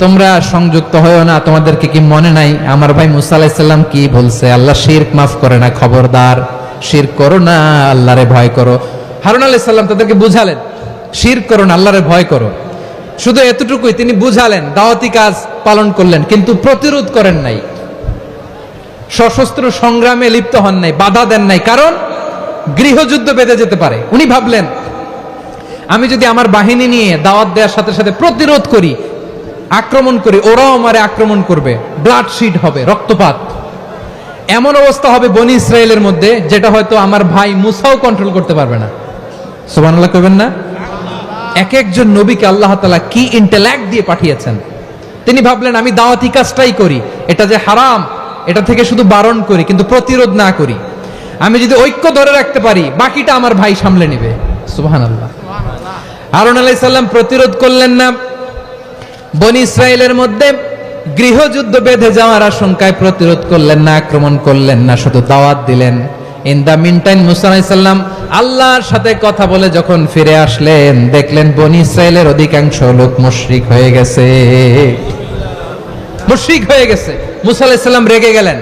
তোমরা সংযুক্ত হয়ো না। তোমাদেরকে কি মনে নাই আমার ভাই মুসা আলাইহিস সালাম কি বলছে? আল্লাহ শিরক মাফ করে না, খবরদার শিরক করো না, আল্লাহরে ভয় করো। হারুন আলাইহিস সালাম তাদেরকে বুঝালেন, শিরক করো না, আল্লাহরে ভয় করো। শুধু এতটুকুই তিনি বুঝালেন, দাওয়াতি কাজ পালন করলেন, কিন্তু প্রতিরোধ করেন নাই, সশস্ত্র সংগ্রামে লিপ্ত হন নাই, বাধা দেন নাই, কারণ গৃহযুদ্ধ বেঁধে যেতে পারে। উনি ভাবলেন, আমি যদি আমার বাহিনী নিয়ে দাওয়াত দেওয়ার সাথে সাথে প্রতিরোধ করি, আক্রমণ করি, ওরাও আমারে আক্রমণ করবে, ব্লাডশিড হবে, রক্তপাত, এমন অবস্থা হবে বনি ইসরায়েলের মধ্যে যেটা হয়তো আমার ভাই মুসাও কন্ট্রোল করতে পারবে না। সুবহানাল্লাহ কইবেন না? এক একজন নবীকে আল্লাহ তাআলা কি ইন্টেলেক্ট দিয়ে পাঠিয়েছেন। তিনি ভাবলেন, আমি দাওয়াতি কাজটাই করি, এটা যে হারাম এটা থেকে শুধু বারণ করি, কিন্তু প্রতিরোধ না করি। আমি যদি ঐক্য ধরে রাখতে পারি, বাকিটা আমার ভাই সামলে নেবে। সুবহানাল্লাহ। হারুন আলাইহিস সালাম প্রতিরোধ করলেন না, বনি ইসরায়েলের মধ্যে গৃহযুদ্ধ বেঁধে যাওয়ার আশঙ্কায় প্রতিরোধ করলেন না, আক্রমণ করলেন না, শুধু দাওয়াত দিলেন। ইন দা মিন টাইম মুসা আলাইহিস সালাম আল্লাহর সাথে কথা বলে যখন ফিরে আসলেন, দেখলেন বনি ইসরায়েলের অধিকাংশ লোক মুশরিক হয়ে গেছে, মুশরিক হয়ে গেছে। মুসা আলাইহিস সালাম রেগে গেলেন।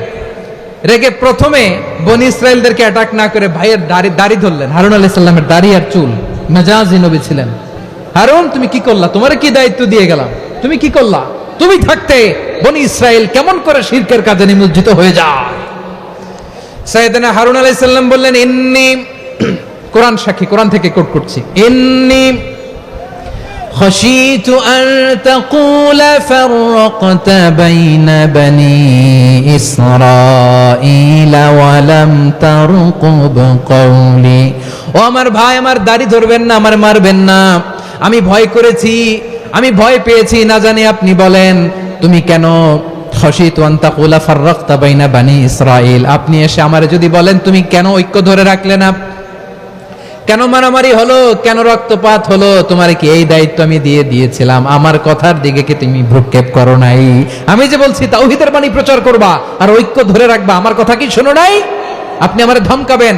রেগে প্রথমে বনি ইসরায়েলদেরকে অ্যাটাক না করে ভাইয়ের দাড়ি ধরলেন। হারুন আলাইহিস সালামের দাড়ি আর চুল, মেজাজি নবী ছিলেন। হারুন, তুমি কি করলা? তোমারে কি দায়িত্ব দিয়ে গেলাম, তুমি কি করলা? তুমি থাকতে বনি ইসরায়েল কেমন করে শিরকের কাজে নিমজ্জিত হয়ে যায়? সাইয়েদনা হারুন আলাইহিস সালাম বললেন, ইন্নী, কোরআন সাক্ষী, কোরআন থেকে কোট করছি, ইন্নী খাশিতু আন তাকুলা ফাররাকতা বাইনা বনি ইসরাঈল ওয়া লাম তারকুব কওলি। ও আমার ভাই, আমার দাড়ি ধরবেন না, আমার মারবেন না। আমি ভয় করেছি, আমি ভয় পেয়েছি, না জানি আপনি বলেন তুমি কেন খাশিতু আন তাকুলা ফাররাকতা বাইনা বনি ইসরাঈল, আপনি এসে আমারে যদি বলেন তুমি কেন ঐক্য ধরে রাখলে না, কেন মারামারি হলো, কেন রক্তপাত হলো, তোমারে কি এই দায়িত্ব আমি দিয়ে দিয়েছিলাম? আমার কথার দিকে কি তুমি ভ্রুক্ষেপ করো নাই? আমি যে বলছি তাওহীদের বাণী প্রচার করবা আর ঐক্য ধরে রাখবা, আমার কথা কি শোনো নাই? আপনি আমারে ধমকাবেন,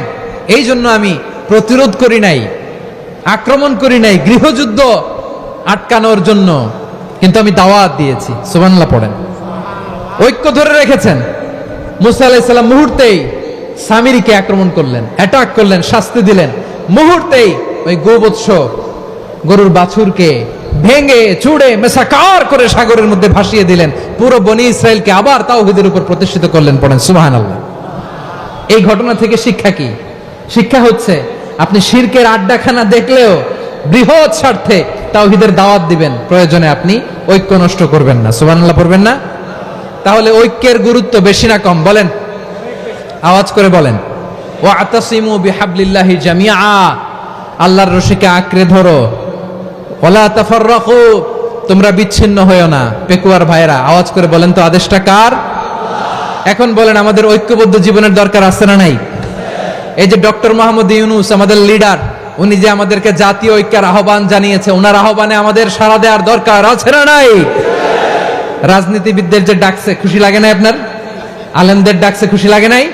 এই জন্য আমি প্রতিরোধ করি নাই, আক্রমণ করি নাই, গৃহযুদ্ধ আটকানোর জন্য, কিন্তু আমি দাওয়াত দিয়েছি। সুবহানাল্লাহ পড়েন। ঐক্য ধরে রেখেছেন। মুসা আলাইহিস সালাম মুহূর্তেই সামিরীকে আক্রমণ করলেন, অ্যাটাক করলেন, শাস্তি দিলেন। মুহূর্তেই ওই গোবৎস গরুর বাছুরকে ভেঙে চুড়ে মেসাকার করে সাগরের মধ্যে ভাসিয়ে দিলেন। পুরো বনি ইসরায়েলকে আবার তাওহীদের উপর প্রতিষ্ঠিত করলেন। পড়েন সুবহানাল্লাহ। এই ঘটনা থেকে শিক্ষা কি? শিক্ষা হচ্ছে, আপনি শিরকের আড্ডাখানা দেখলেও বৃহৎ স্বার্থে তাওহীদের দাওয়াত দিবেন, প্রয়োজনে আপনি ঐক্য নষ্ট করবেন না। সুবহানাল্লাহ পড়বেন না? তাহলে ঐক্যের গুরুত্ব বেশি না কম? বলেন, আওয়াজ করে বলেন। ওয়াতাসিমু বিহাবলিল্লাহি জামিআ, আল্লাহর রশিকে আঁকড়ে ধরো। ওয়ালা তাফাররাকু, তোমরা বিচ্ছিন্ন হয়ো না। পেকুয়ার ভাইরা আওয়াজ করে বলেন তো, আদেশটা কার? এখন বলেন, আমাদের ঐক্যবদ্ধ জীবনের দরকার আছে না নাই? এই যে ডক্টর মোহাম্মদ ইউনূস আমাদের লিডার, উনি যে আমাদেরকে জাতীয় ঐক্যের আহ্বান জানিয়েছে, ওনার আহ্বানে আমাদের সাড়া দেওয়ার দরকার আছে না নাই? রাজনীতিবিদদের যে ডাকছে, খুশি লাগে নাই আপনার? আলেমদের ডাকছে, খুশি লাগে নাই?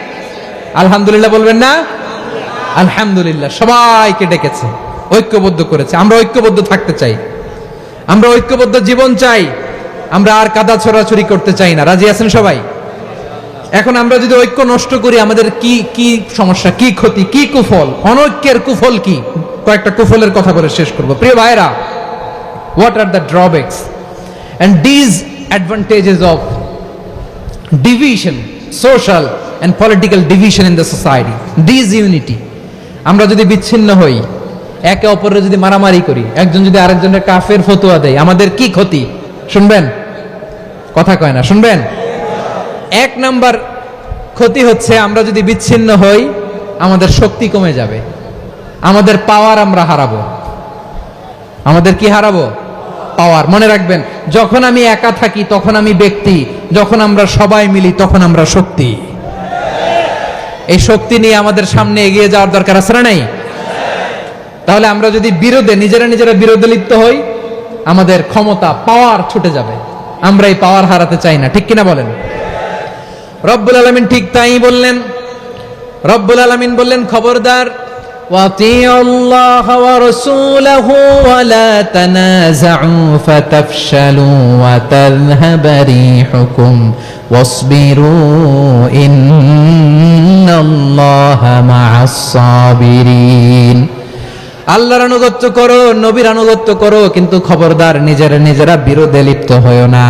আলহামদুলিল্লাহ বলবেন না? আলহামদুলিল্লাহ, সবাইকে ডেকেছে, ঐক্যবদ্ধ করেছে। আমরা ঐক্যবদ্ধ থাকতে চাই, আমরা ঐক্যবদ্ধ জীবন চাই, আমরা আর কাদা ছড়াছড়ি করতে চাই না। রাজি আছেন সবাই? এখন আমরা যদি ঐক্য নষ্ট করি, আমাদের কি কি সমস্যা, কি ক্ষতি, কি কুফল? অনৈক্যের কুফল কি? কয়েকটা কুফলের কথা বলে শেষ করব। প্রিয় ভাইরা, what are the drawbacks and disadvantages of division, social and political division in the society, disunity? আমরা যদি বিচ্ছিন্ন হই, একে অপরের যদি মারামারি করি, একজন যদি আরেকজনের কাফের ফতোয়া দেয়, আমাদের কি ক্ষতি? শুনবেন? কথা কয় না, শুনবেন? এক নাম্বার ক্ষতি হচ্ছে, আমরা যদি বিচ্ছিন্ন হই আমাদের শক্তি কমে যাবে, আমাদের পাওয়ার আমরা হারাবো। আমাদের কি হারাবো? পাওয়ার। মনে রাখবেন, যখন আমি একা থাকি তখন আমি ব্যক্তি, যখন আমরা সবাই মিলি তখন আমরা শক্তি। এই শক্তি নিয়ে আমাদের সামনে এগিয়ে যাওয়ার দরকার আছে না নাই? তাহলে আমরা যদি নিজেরা বিরোধে লিপ্ত হই, আমাদের ক্ষমতা, পাওয়ার ছুটে যাবে। আমরা এই পাওয়ার হারাতে চাই না, ঠিক কিনা বলেন? রব্বুল আলামিন ঠিক তাই বললেন। রব্বুল আলামিন বললেন, খবরদার, وَأَطِيعُوا اللَّهَ وَرَسُولَهُ وَلَا تَنَازَعُوا فَتَفْشَلُوا وَتَذْهَبَ رِيحُكُمْ وَاصْبِرُوا إِنَّ اللَّهَ مَعَ الصَّابِرِينَ। আল্লাহর আনুগত্য করো, নবীর আনুগত্য করো, কিন্তু খবরদার নিজেরা বিরোধে লিপ্ত হয়ো না,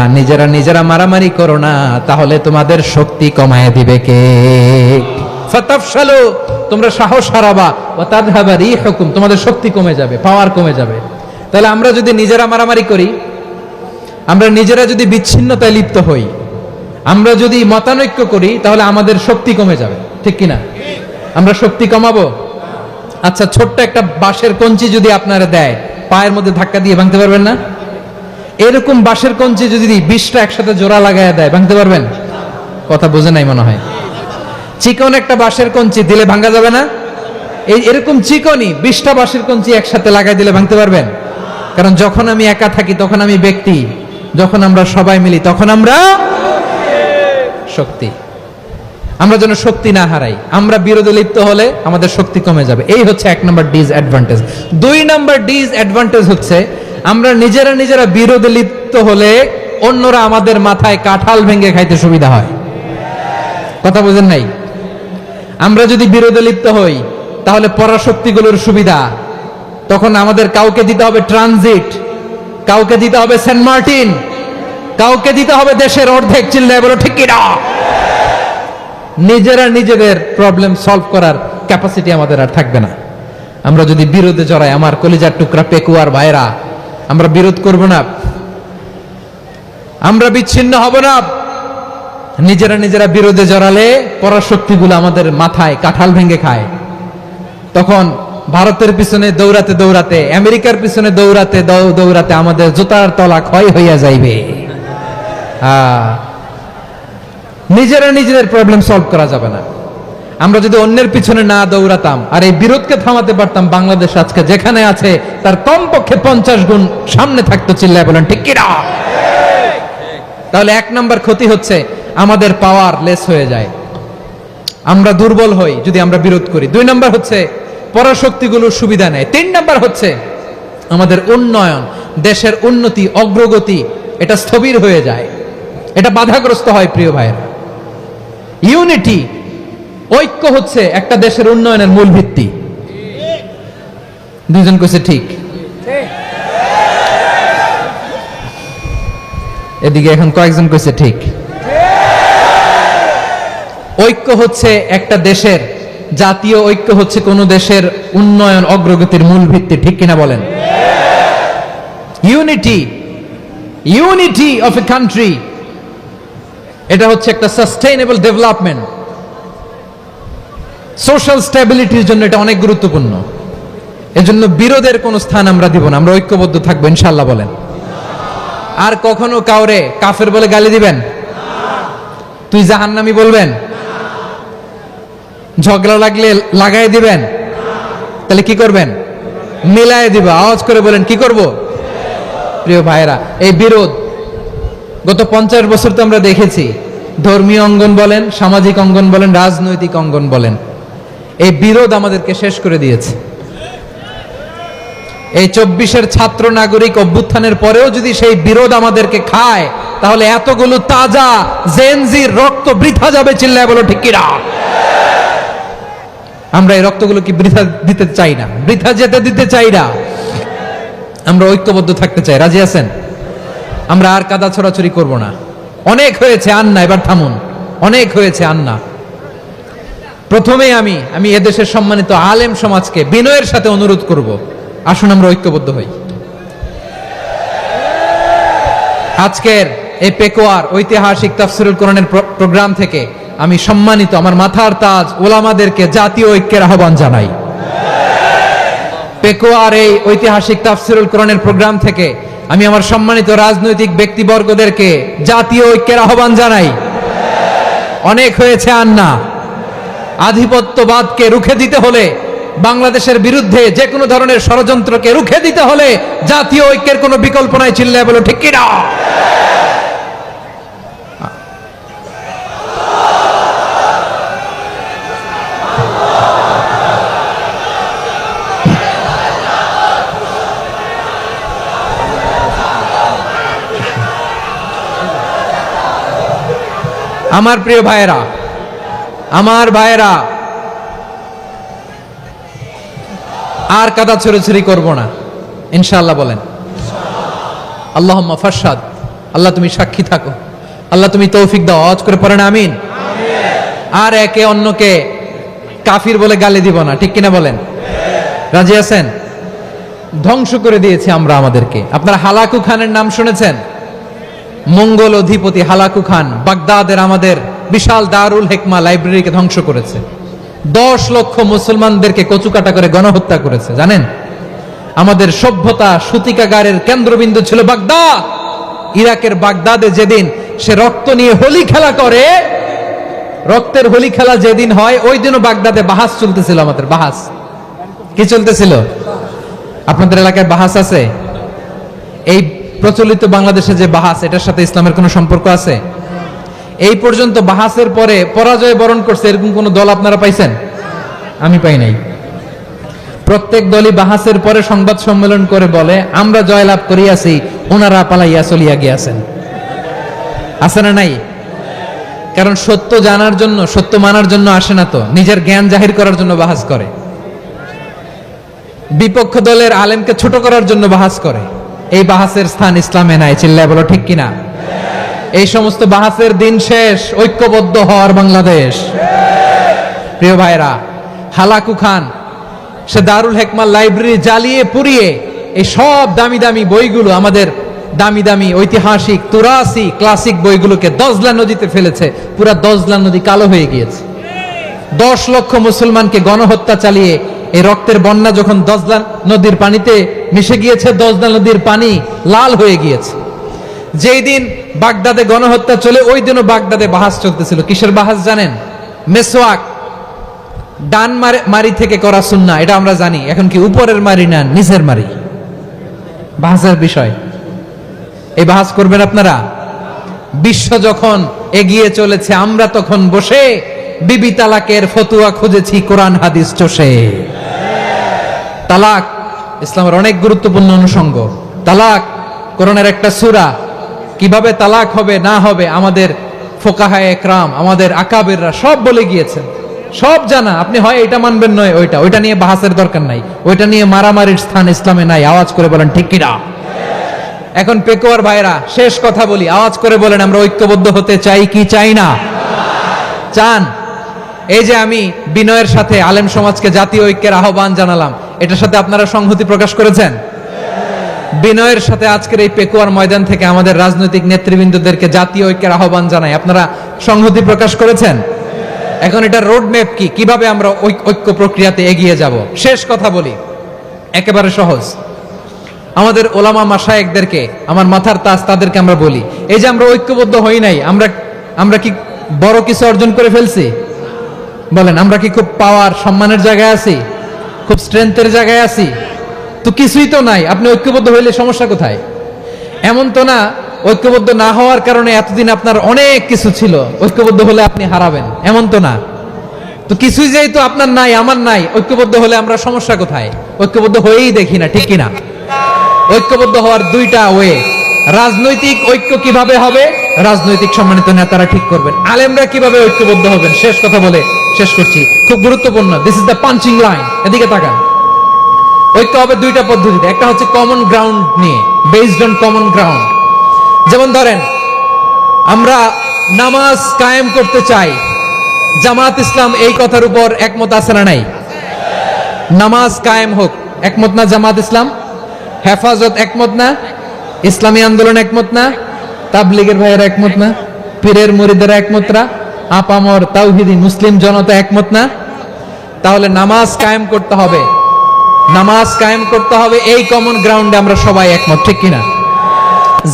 নিজেরা মারামারি করো না, তাহলে তোমাদের শক্তি কমায় দিবে কে? ফাতাফশালু, তোমরা সাহস হারাবা, ওয়া তাযহাবা রিহুকুম, তোমাদের শক্তি কমে যাবে, পাওয়ার কমে যাবে। তাহলে আমরা যদি নিজেরা মারামারি করি, আমরা নিজেরা যদি বিচ্ছিন্নতায় লিপ্ত হই, আমরা যদি মতানৈক্য করি, তাহলে আমাদের শক্তি কমে যাবে, ঠিক কিনা? আমরা শক্তি কমাবো? আচ্ছা, ছোট্ট একটা বাঁশের কঞ্চি যদি আপনারা দেয়, পায়ের মধ্যে ধাক্কা দিয়ে ভাঙতে পারবেন না? এরকম বাঁশের কঞ্চি যদি 20টা একসাথে জোড়া লাগায় দেয়, ভাঙতে পারবেন? কথা বোঝে নাই মনে হয়। চিকন একটা বাঁশের কঞ্চি দিলে ভাঙা যাবে না? এরকম চিকনই 20টা বাঁশের কঞ্চি একসাথে লাগাই দিলে ভাঙতে পারবেন? কারণ যখন আমি একা থাকি তখন আমি ব্যক্তি, যখন আমরা সবাই মিলি তখন আমরা শক্তি। আমরা যেন শক্তি না হারাই। আমরা বিরোধে লিপ্ত হলে আমাদের শক্তি কমে যাবে। এই হচ্ছে 1 নম্বর ডিসঅ্যাডভান্টেজ। 2 নম্বর ডিসঅ্যাডভান্টেজ হচ্ছে, আমরা নিজেরা বিরোধে লিপ্ত হলে অন্যরা আমাদের মাথায় কাঁঠাল ভেঙে খাইতে সুবিধা হয়। কথা বুঝেন নাই? আমরা যদি বিরোধে লিপ্ত হই তাহলে পরাশক্তিগুলোর সুবিধা, তখন আমাদের কাউকে দিতে হবে ট্রানজিট, কাউকে দিতে হবে সেন্ট মার্টিন, কাউকে দিতে হবে দেশের অর্ধেক। চিল্লায় বলো ঠিক কিনা? নিজেদের প্রবলেম সলভ করার ক্যাপাসিটি আমাদের আর থাকবে না। আমরা যদি বিরোধে জড়াই, আমার কলিজার টুকরা পেকুয়ার ভাইরা, আমরা বিরোধ করব না, আমরা বিচ্ছিন্ন হব না। নিজেরা বিরোধে জড়ালে পরাশক্তিগুলো আমাদের মাথায় কাঁঠাল ভেঙে খায়। তখন ভারতের পিছনে দৌড়াতে, আমেরিকার পিছনে দৌড়াতে আমাদের জুতার তলা ক্ষয় হইয়া যাইবে। নিজেদের প্রবলেম সলভ করা যাবে না। আমরা যদি অন্যের পিছনে না দৌড়াতাম আর এই বিরোধকে থামাতে পারতাম, বাংলাদেশ আজকে যেখানে আছে তার কমপক্ষে 50 গুণ সামনে থাকতো। চিল্লায় বলেন ঠিক কিনা? তাহলে 1 নম্বর ক্ষতি হচ্ছে, আমাদের পাওয়ার লেস হয়ে যায়, আমরা দুর্বল হই যদি আমরা বিরোধ করি। 2 নম্বর হচ্ছে, পরাশক্তিগুলোর সুবিধা নেয়। 3 নম্বর হচ্ছে, আমাদের উন্নয়ন, দেশের উন্নতি, অগ্রগতি, এটা স্থবির হয়ে যায়, এটা বাধাগ্রস্ত হয়। প্রিয় ভাইয়েরা, ইউনিটি, ঐক্য হচ্ছে একটা দেশের উন্নয়নের মূল ভিত্তি। দুইজন কইছে ঠিক, এদিকে এখন কয়েকজন কইছে ঠিক। ঐক্য হচ্ছে একটা দেশের, জাতীয় ঐক্য হচ্ছে কোন দেশের উন্নয়ন, অগ্রগতির মূল ভিত্তি, ঠিক কিনা বলেন? ইউনিটি অফ এ কান্ট্রি, এটা হচ্ছে একটা সাস্টেইনেবল ডেভেলপমেন্ট, সোশ্যাল স্ট্যাবিলিটির জন্য এটা অনেক গুরুত্বপূর্ণ। এজন্য বিরোধের কোন স্থান আমরা দিব না, আমরা ঐক্যবদ্ধ থাকবো ইনশাআল্লাহ বলেন। আর কখনো কাউরে কাফের বলে গালি দিবেন? তুই জাহান্নামী বলবেন? ঝগড়া লাগলে লাগাই দিবেন? তাহলে কি করবেন? মিলাই দিব। আওয়াজ করে বলেন, কি করব? প্রিয় ভাইরা, এই বিরোধ গত 50 বছর তো আমরা দেখেছি, ধর্মীয় অঙ্গন বলেন, সামাজিক অঙ্গন বলেন, রাজনৈতিক অঙ্গন বলেন, এই বিরোধ আমাদেরকে শেষ করে দিয়েছে। এই 24-এর ছাত্র নাগরিক অভ্যুত্থানের পরেও যদি সেই বিরোধ আমাদেরকে খায়, তাহলে এতগুলো তাজা জেনজির রক্ত বৃথা যাবে। চিল্লায় বলো ঠিক কিনা? আমরা এই রক্তগুলো কি বৃথা দিতে চাই না, বৃথা যেতে দিতে চাই না। আমরা ঐক্যবদ্ধ থাকতে চাই। রাজি আছেন? আমরা আর কাদা ছড়াছড়ি করব না। অনেক হয়েছে, আন্না, এবার থামুন। অনেক হয়েছে, আন্না। প্রথমেই আমি এদেশের সম্মানিত আলেম সমাজকে বিনয়ের সাথে অনুরোধ করব, আসুন আমরা ঐক্যবদ্ধ হই। আজকের এই পেকুয়ার ঐতিহাসিক তাফসীরুল কোরআনের প্রোগ্রাম থেকে আমি সম্মানিত আমার মাথার তাজ ওলামাদেরকে জাতীয় ঐক্যের আহ্বান জানাই। পেকুয়ার এই ঐতিহাসিক তাফসীরুল কোরআনের প্রোগ্রাম থেকে আমি আমার সম্মানিত রাজনৈতিক ব্যক্তিবর্গদেরকে জাতীয় ঐক্যের আহ্বান জানাই। অনেক হয়েছে আর না। আধিপত্যবাদকে রুখে দিতে হলে, বাংলাদেশের বিরুদ্ধে যে কোনো ধরনের ষড়যন্ত্রকে রুখে দিতে হলে জাতীয় ঐক্যের কোনো বিকল্প নাই। চিল্লায় বলো ঠিক কিনা? আমার প্রিয় ভাইয়েরা, আমার ভাইয়েরা, আর কাদা ছড়াছড়ি করব না ইনশাআল্লাহ। বলেন আল্লাহুম্মা ফাশহাদ। আল্লাহ তুমি সাক্ষী থাকো, আল্লাহ তুমি তৌফিক দাও। আওয়াজ করে পড়েন আমিন। আর একে অন্যকে কাফির বলে গালি দিব না, ঠিক কিনা বলেন? রাজি আছেন? ধ্বংস করে দিয়েছি আমরা আমাদেরকে। আপনারা হালাকু খানের নাম শুনেছেন? মঙ্গল অধিপতি হালাকু খান বাগদাদের আমাদের বিশাল দারুল হিকমা লাইব্রেরিকে ধ্বংস করেছে। 10 লক্ষ মুসলমানদেরকে কচুকাটা করে গণহত্যা করেছে। জানেন, আমাদের সভ্যতা সূতিকাগারের কেন্দ্রবিন্দু ছিল বাগদাদ। ইরাকের বাগদাদে যেদিন সে রক্ত নিয়ে হোলি খেলা করে, রক্তের হোলি খেলা যেদিন হয়, ওই দিনও বাগদাদে বাহাস চলতেছিল। আমাদের বাহাস কি চলতেছিল? আপনাদের এলাকায় বাহাস আছে? এই প্রচলিত বাংলাদেশে যে বাহাস, এটার সাথে ইসলামের কোনো সম্পর্ক আছে? এই পর্যন্ত বাহাসের পরে পরাজয় বরণ করছে এরকম কোন দল আপনারা পাইছেন? আমি পাই নাই। প্রত্যেক দলই বাহাসের পরে সংবাদ সম্মেলন করে বলে আমরা জয়লাভ করিয়াছি, ওনারা পালাইয়া চলিয়া গিয়াছেন। আছে না নাই? কারণ সত্য জানার জন্য, সত্য মানার জন্য আসে না তো, নিজের জ্ঞান জাহির করার জন্য বাহাস করে। বিপক্ষ দলের আলেমকে ছোট করার জন্য বাহাস করে। এই বাহাসের স্থান ইসলামে নাই। চিল্লায় বলো ঠিক কিনা? এই সমস্ত বাহাসের দিন শেষ। ঐক্যবদ্ধ হওয়ার বাংলাদেশ। প্রিয় ভাইরা, হালাকু খান সে দারুল হিকমা লাইব্রেরি জ্বালিয়ে পুড়িয়ে এই সব দামি দামি বইগুলো, আমাদের দামি দামি ঐতিহাসিক তুরাসি ক্লাসিক বইগুলোকে দজলা নদীতে ফেলেছে। পুরা দজলা নদী কালো হয়ে গিয়েছে। 10 লক্ষ মুসলমানকে গণহত্যা চালিয়ে এই রক্তের বন্যা যখন দজলা নদীর পানিতে মিশে গিয়েছে, দজলা নদীর পানি লাল হয়ে গিয়েছে। যেই দিন বাগদাদে গণহত্যা চলে, ওই দিনও বাগদাদে বাহাস চলতেছিল। কিসের বাহাস জানেন? মেসওয়াক, ডান মারি থেকে করা সুন্নাহ, এটা আমরা জানি। এখন কি উপরের মারি না নিচের মারি? বাহাসের বিষয়। এই বাহাস করবেন আপনারা? বিশ্ব যখন এগিয়ে চলেছে, আমরা তখন বসে বিবি তালাকের ফতুয়া খুঁজেছি কোরআন হাদিস চষে। তালাক ইসলামের অনেক গুরুত্বপূর্ণ অনুষঙ্গ। তালাক কোরআনের একটা সূরা। কিভাবে তালাক হবে না হবে আমাদের ফোকাহায়ে একরাম, আমাদের আকাবেররা সব বলে গিয়েছেন, সব জানা। আপনি হয় এটা মানবেন নয় ওইটা নিয়ে বাহাসের দরকার নাই। ওইটা নিয়ে মারামারির স্থান ইসলামে নাই। আওয়াজ করে বলেন ঠিক কিনা? এখন পেকুয়ার ভাইরা, শেষ কথা বলি, আওয়াজ করে বলেন আমরা ঐক্যবদ্ধ হতে চাই কি চাই না? চান? এই যে আমি বিনয়ের সাথে আলেম সমাজকে জাতীয় ঐক্যের আহ্বান জানালাম, এটার সাথে আপনারা সংহতি প্রকাশ করেছেন? বিনয়ের সাথে আজকের এই পেকুয়ার ময়দান থেকে আমাদের রাজনৈতিক নেতৃবৃন্দদেরকে জাতীয় ঐক্যের আহ্বান জানাই, আপনারা সংহতি প্রকাশ করেছেন? এখন এটা রোড ম্যাপ কি, কিভাবে আমরা ঐক্য প্রক্রিয়াতে এগিয়ে যাব? শেষ কথা বলি, একেবারে সহজ। আমাদের ওলামা মাশায়েখদেরকে, আমার মাথার তাজ তাদেরকে আমরা বলি, এই যে আমরা ঐক্যবদ্ধ হই নাই, আমরা কি বড় কিছু অর্জন করে ফেলছি? বলেন, আমরা কি খুব পাওয়ার সম্মানের জায়গায় আছি? খুব স্ট্রেংথের জায়গায় আছি? তো কিছুই তো নাই। আপনি ঐক্যবদ্ধ হইলে সমস্যা কোথায়? এমন তো না ঐক্যবদ্ধ না হওয়ার কারণে এতদিন আপনার অনেক কিছু ছিল, ঐক্যবদ্ধ হলে আপনি হারাবেন, এমন তো না। তো কিছুই যেহেতু আপনার নাই, আমার নাই, ঐক্যবদ্ধ হলে আমরা সমস্যা কোথায়? ঐক্যবদ্ধ হয়েই দেখি না, ঠিক কিনা? ঐক্যবদ্ধ হওয়ার দুইটা ওয়ে। রাজনৈতিক ঐক্য কিভাবে হবে? রাজনৈতিক সম্মানিত নেতারা ঠিক করবেন। আলেমরা কিভাবে ঐক্যবদ্ধ হবেন? শেষ কথা বলে শেষ করছি, খুব গুরুত্বপূর্ণ। This is the punching line. এদিকে তাকান। ঐক্য হবে দুইটা পদ্ধতিতে। একটা হচ্ছে কমন গ্রাউন্ড নিয়ে, বেসড অন কমন গ্রাউন্ড। যেমন ধরেন, আমরা নামাজ কায়েম করতে চাই, জামাত ইসলাম এই কথার উপর একমত আছে না নাই? নামাজ কায়েম হোক, একমত না জামাত ইসলাম? হেফাজত একমত না? ইসলামী আন্দোলন একমত না? তাবলীগের ভাইয়েরা একমত না? পীরের মুরিদেরা একমত না? আপামর তাওহীদি মুসলিম জনতা একমত না? তাহলে নামাজ কায়েম করতে হবে, নামাজ কায়েম করতে হবে, এই কমন গ্রাউন্ডে আমরা সবাই একমত, ঠিক কিনা?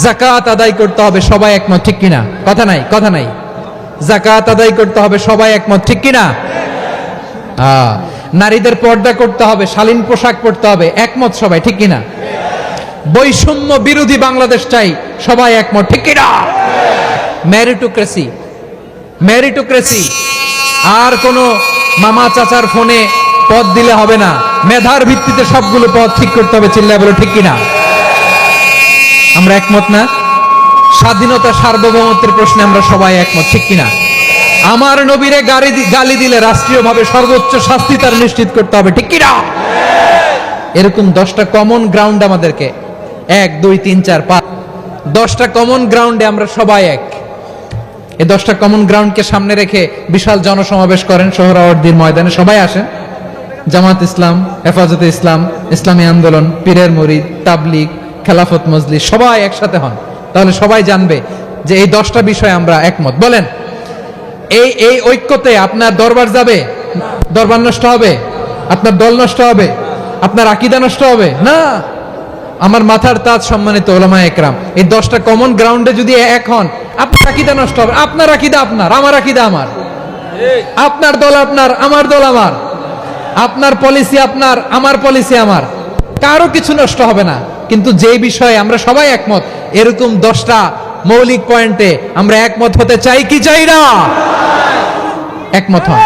যাকাত আদায় করতে হবে, সবাই একমত, ঠিক কিনা? কথা নাই, কথা নাই। যাকাত আদায় করতে হবে, সবাই একমত, ঠিক কিনা? নারীদের পর্দা করতে হবে, শালীন পোশাক পরতে হবে, একমত সবাই, ঠিক কিনা? বৈষম্য বিরোধী বাংলাদেশ চাই, সবাই একমত, ঠিক কিনা? মেরিটোক্রেসি, মেরিটোক্রেসি, আর কোন মামা চাচার ফোনে পদ দিলে হবে না, মেধার ভিত্তিতে সবগুলো পদ ঠিক করতে হবে, চিল্লায় বলো ঠিক কিনা? আমরা একমত না? স্বাধীনতা সার্বভৌমত্বের প্রশ্নে আমরা সবাই একমত, ঠিক কিনা? আমার নবীরে গালি দিলে রাষ্ট্রীয়ভাবে সর্বোচ্চ শাস্তি তার নিশ্চিত করতে হবে, ঠিক কিনা? এরকম 10টা কমন গ্রাউন্ড আমাদেরকে, 1 2 3 4 5, 10টা কমন গ্রাউন্ডে আমরা সবাই এক। এই 10টা কমন গ্রাউন্ডকে সামনে রেখে বিশাল জনসমাবেশ করেন সোহরাওয়ার্দীর ময়দানে, সবাই আসেন। জামাত ইসলাম, হেফাজতে ইসলাম, ইসলামী আন্দোলন, পীরের মুরিদ, তাবলীগ, খেলাফত মজলিস, সবাই একসাথে হন, তাহলে সবাই জানবে যে এই 10টা বিষয়ে আমরা একমত। বলেন, এই ঐক্যতে আপনার দরবার যাবে? দরবার নষ্ট হবে? আপনার দল নষ্ট হবে? আপনার আকীদা নষ্ট হবে? না। আমার মাথার তাজ সম্মানিত উলামায়ে একরাম, এই 10টা কমন গ্রাউন্ডে যদি এক হন, আপনার আকীদা নষ্ট হবে? আপনার আকীদা আপনার, আমার আকীদা আমার, আপনার দল আপনার, আমার দল আমার, আপনার পলিসি আপনার, আমার পলিসি আমার, কারো কিছু নষ্ট হবে না। কিন্তু যে বিষয়ে আমরা সবাই একমত, এরকম 10টা মৌলিক পয়েন্টে আমরা একমত হতে চাই কি চাই না? একমত হন।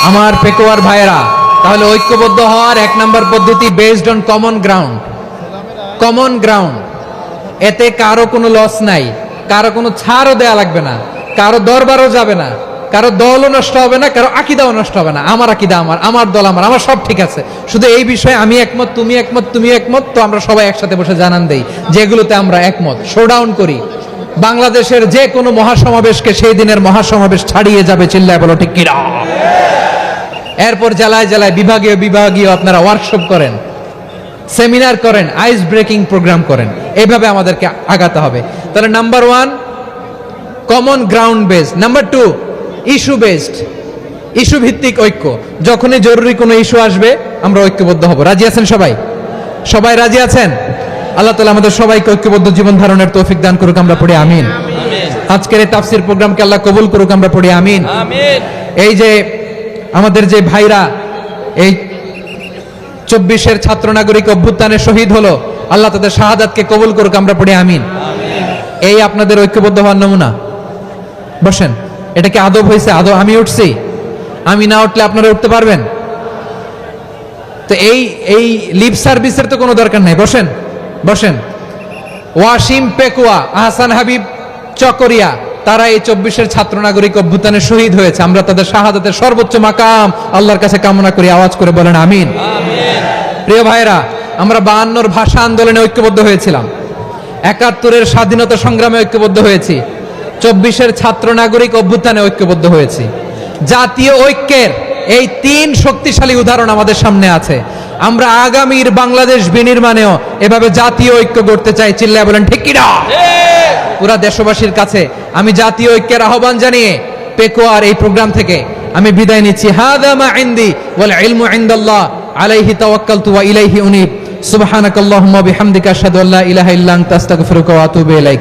আমার পেকোয়ার ভাইয়েরা, তাহলে ঐক্যবদ্ধ হওয়ার 1 নম্বর পদ্ধতি based on common ground. Common ground, এতে কারো কোনো লস নাই, কারো কোনো ছাড়ও দেয়া লাগবে না, কারো দরবারও যাবে না, কারো দলও নষ্ট হবে না, কারো আকীদাও নষ্ট হবে না। আমার আকীদা আমার, আমার দল আমার, আমার সব ঠিক আছে। শুধু এই বিষয়ে আমি একমত, তুমি একমত, তুমি একমত, তো আমরা সবাই একসাথে বসে জানান দেই যেগুলোতে আমরা একমত, শোডাউন করি। বাংলাদেশের যে কোনো মহাসমাবেশকে সেই দিনের মহাসমাবেশ ছাড়িয়ে যাবে, চিল্লায় বলো ঠিক কিনা? এরপর জেলায় জেলায় বিভাগীয় বিভাগীয় আপনারা ওয়ার্কশপ করেন, সেমিনার করেন, আইস ব্রেকিং প্রোগ্রাম করেন, এইভাবে আমাদেরকে আগাতে হবে। তাহলে number 1 common ground based, number 2 issue based, issue ভিত্তিক ঐক্য। যখনই জরুরি কোনো ইস্যু আসবে আমরা ঐক্যবদ্ধ হব। রাজি আছেন সবাই? সবাই রাজি আছেন? আল্লাহ তাআলা আমাদের সবাইকে ঐক্যবদ্ধ জীবন ধারণের তৌফিক দান করুক, আমরা পড়ি আমিন। আজকের এই তাফসীর প্রোগ্রামকে আল্লাহ কবুল করুক, আমরা পড়ি আমিন। এই যে আমাদের যে ভাইরা এই 24-এর ছাত্র নাগরিক অভ্যুত্থানে শহীদ হলো, আল্লাহ তাদের শাহাদাতকে কবুল করুক, আমরা পড়ি আমিন। এই আপনাদের ঐক্যবদ্ধ হওয়ার নমুনা। বসেন, এটা কি আদব হয়েছে? আদব আমি উঠছি, আমি না উঠলে আপনারা উঠতে পারবেন? তো এই লিপ সার্ভিসের তো কোনো দরকার নাই। বসেন, বসেন। ওয়াসিম পেকুয়া, আহসান হাবিব চকরিয়া, তারা এই 24-এর ছাত্র নাগরিক অভ্যুত্থানে শহীদ হয়েছে। আমরা তাদের শাহাদাতের সর্বোচ্চ মাকাম আল্লাহর কাছে কামনা করি, আওয়াজ করে বলেন আমিন। প্রিয় ভাইরা, আমরা 52-র ভাষা আন্দোলনে ঐক্যবদ্ধ হয়েছিলাম, 71-এর স্বাধীনতা সংগ্রামে ঐক্যবদ্ধ হয়েছি, 24-এর ছাত্র নাগরিক অভ্যুত্থানে ঐক্যবদ্ধ হয়েছি। জাতীয় ঐক্যের এই 3 শক্তিশালী উদাহরণ আমাদের সামনে আছে। আমরা আগামীর বাংলাদেশ বিনির্মাণেও এভাবে জাতীয় ঐক্য গড়তে চাই, চিল্লায় বলেন ঠিক কিনা? পুরা দেশবাসীর কাছে আমি জাতীয় ঐক্যের আহ্বান জানিয়ে পেকুয়ার এই প্রোগ্রাম থেকে আমি বিদায় নিচ্ছি। হাদা মা ইনদি ওয়াল ইলমু ইনদাল্লাহ আলাইহি তাওয়াক্কালতু ওয়া ইলাইহি উনীব। সুবহানাকাল্লাহুম্মা বিহামদিকা আশহাদু আল্লা ইলাহা ইল্লা আনতা আস্তাগফিরুকা ওয়া আতুবু ইলাইক।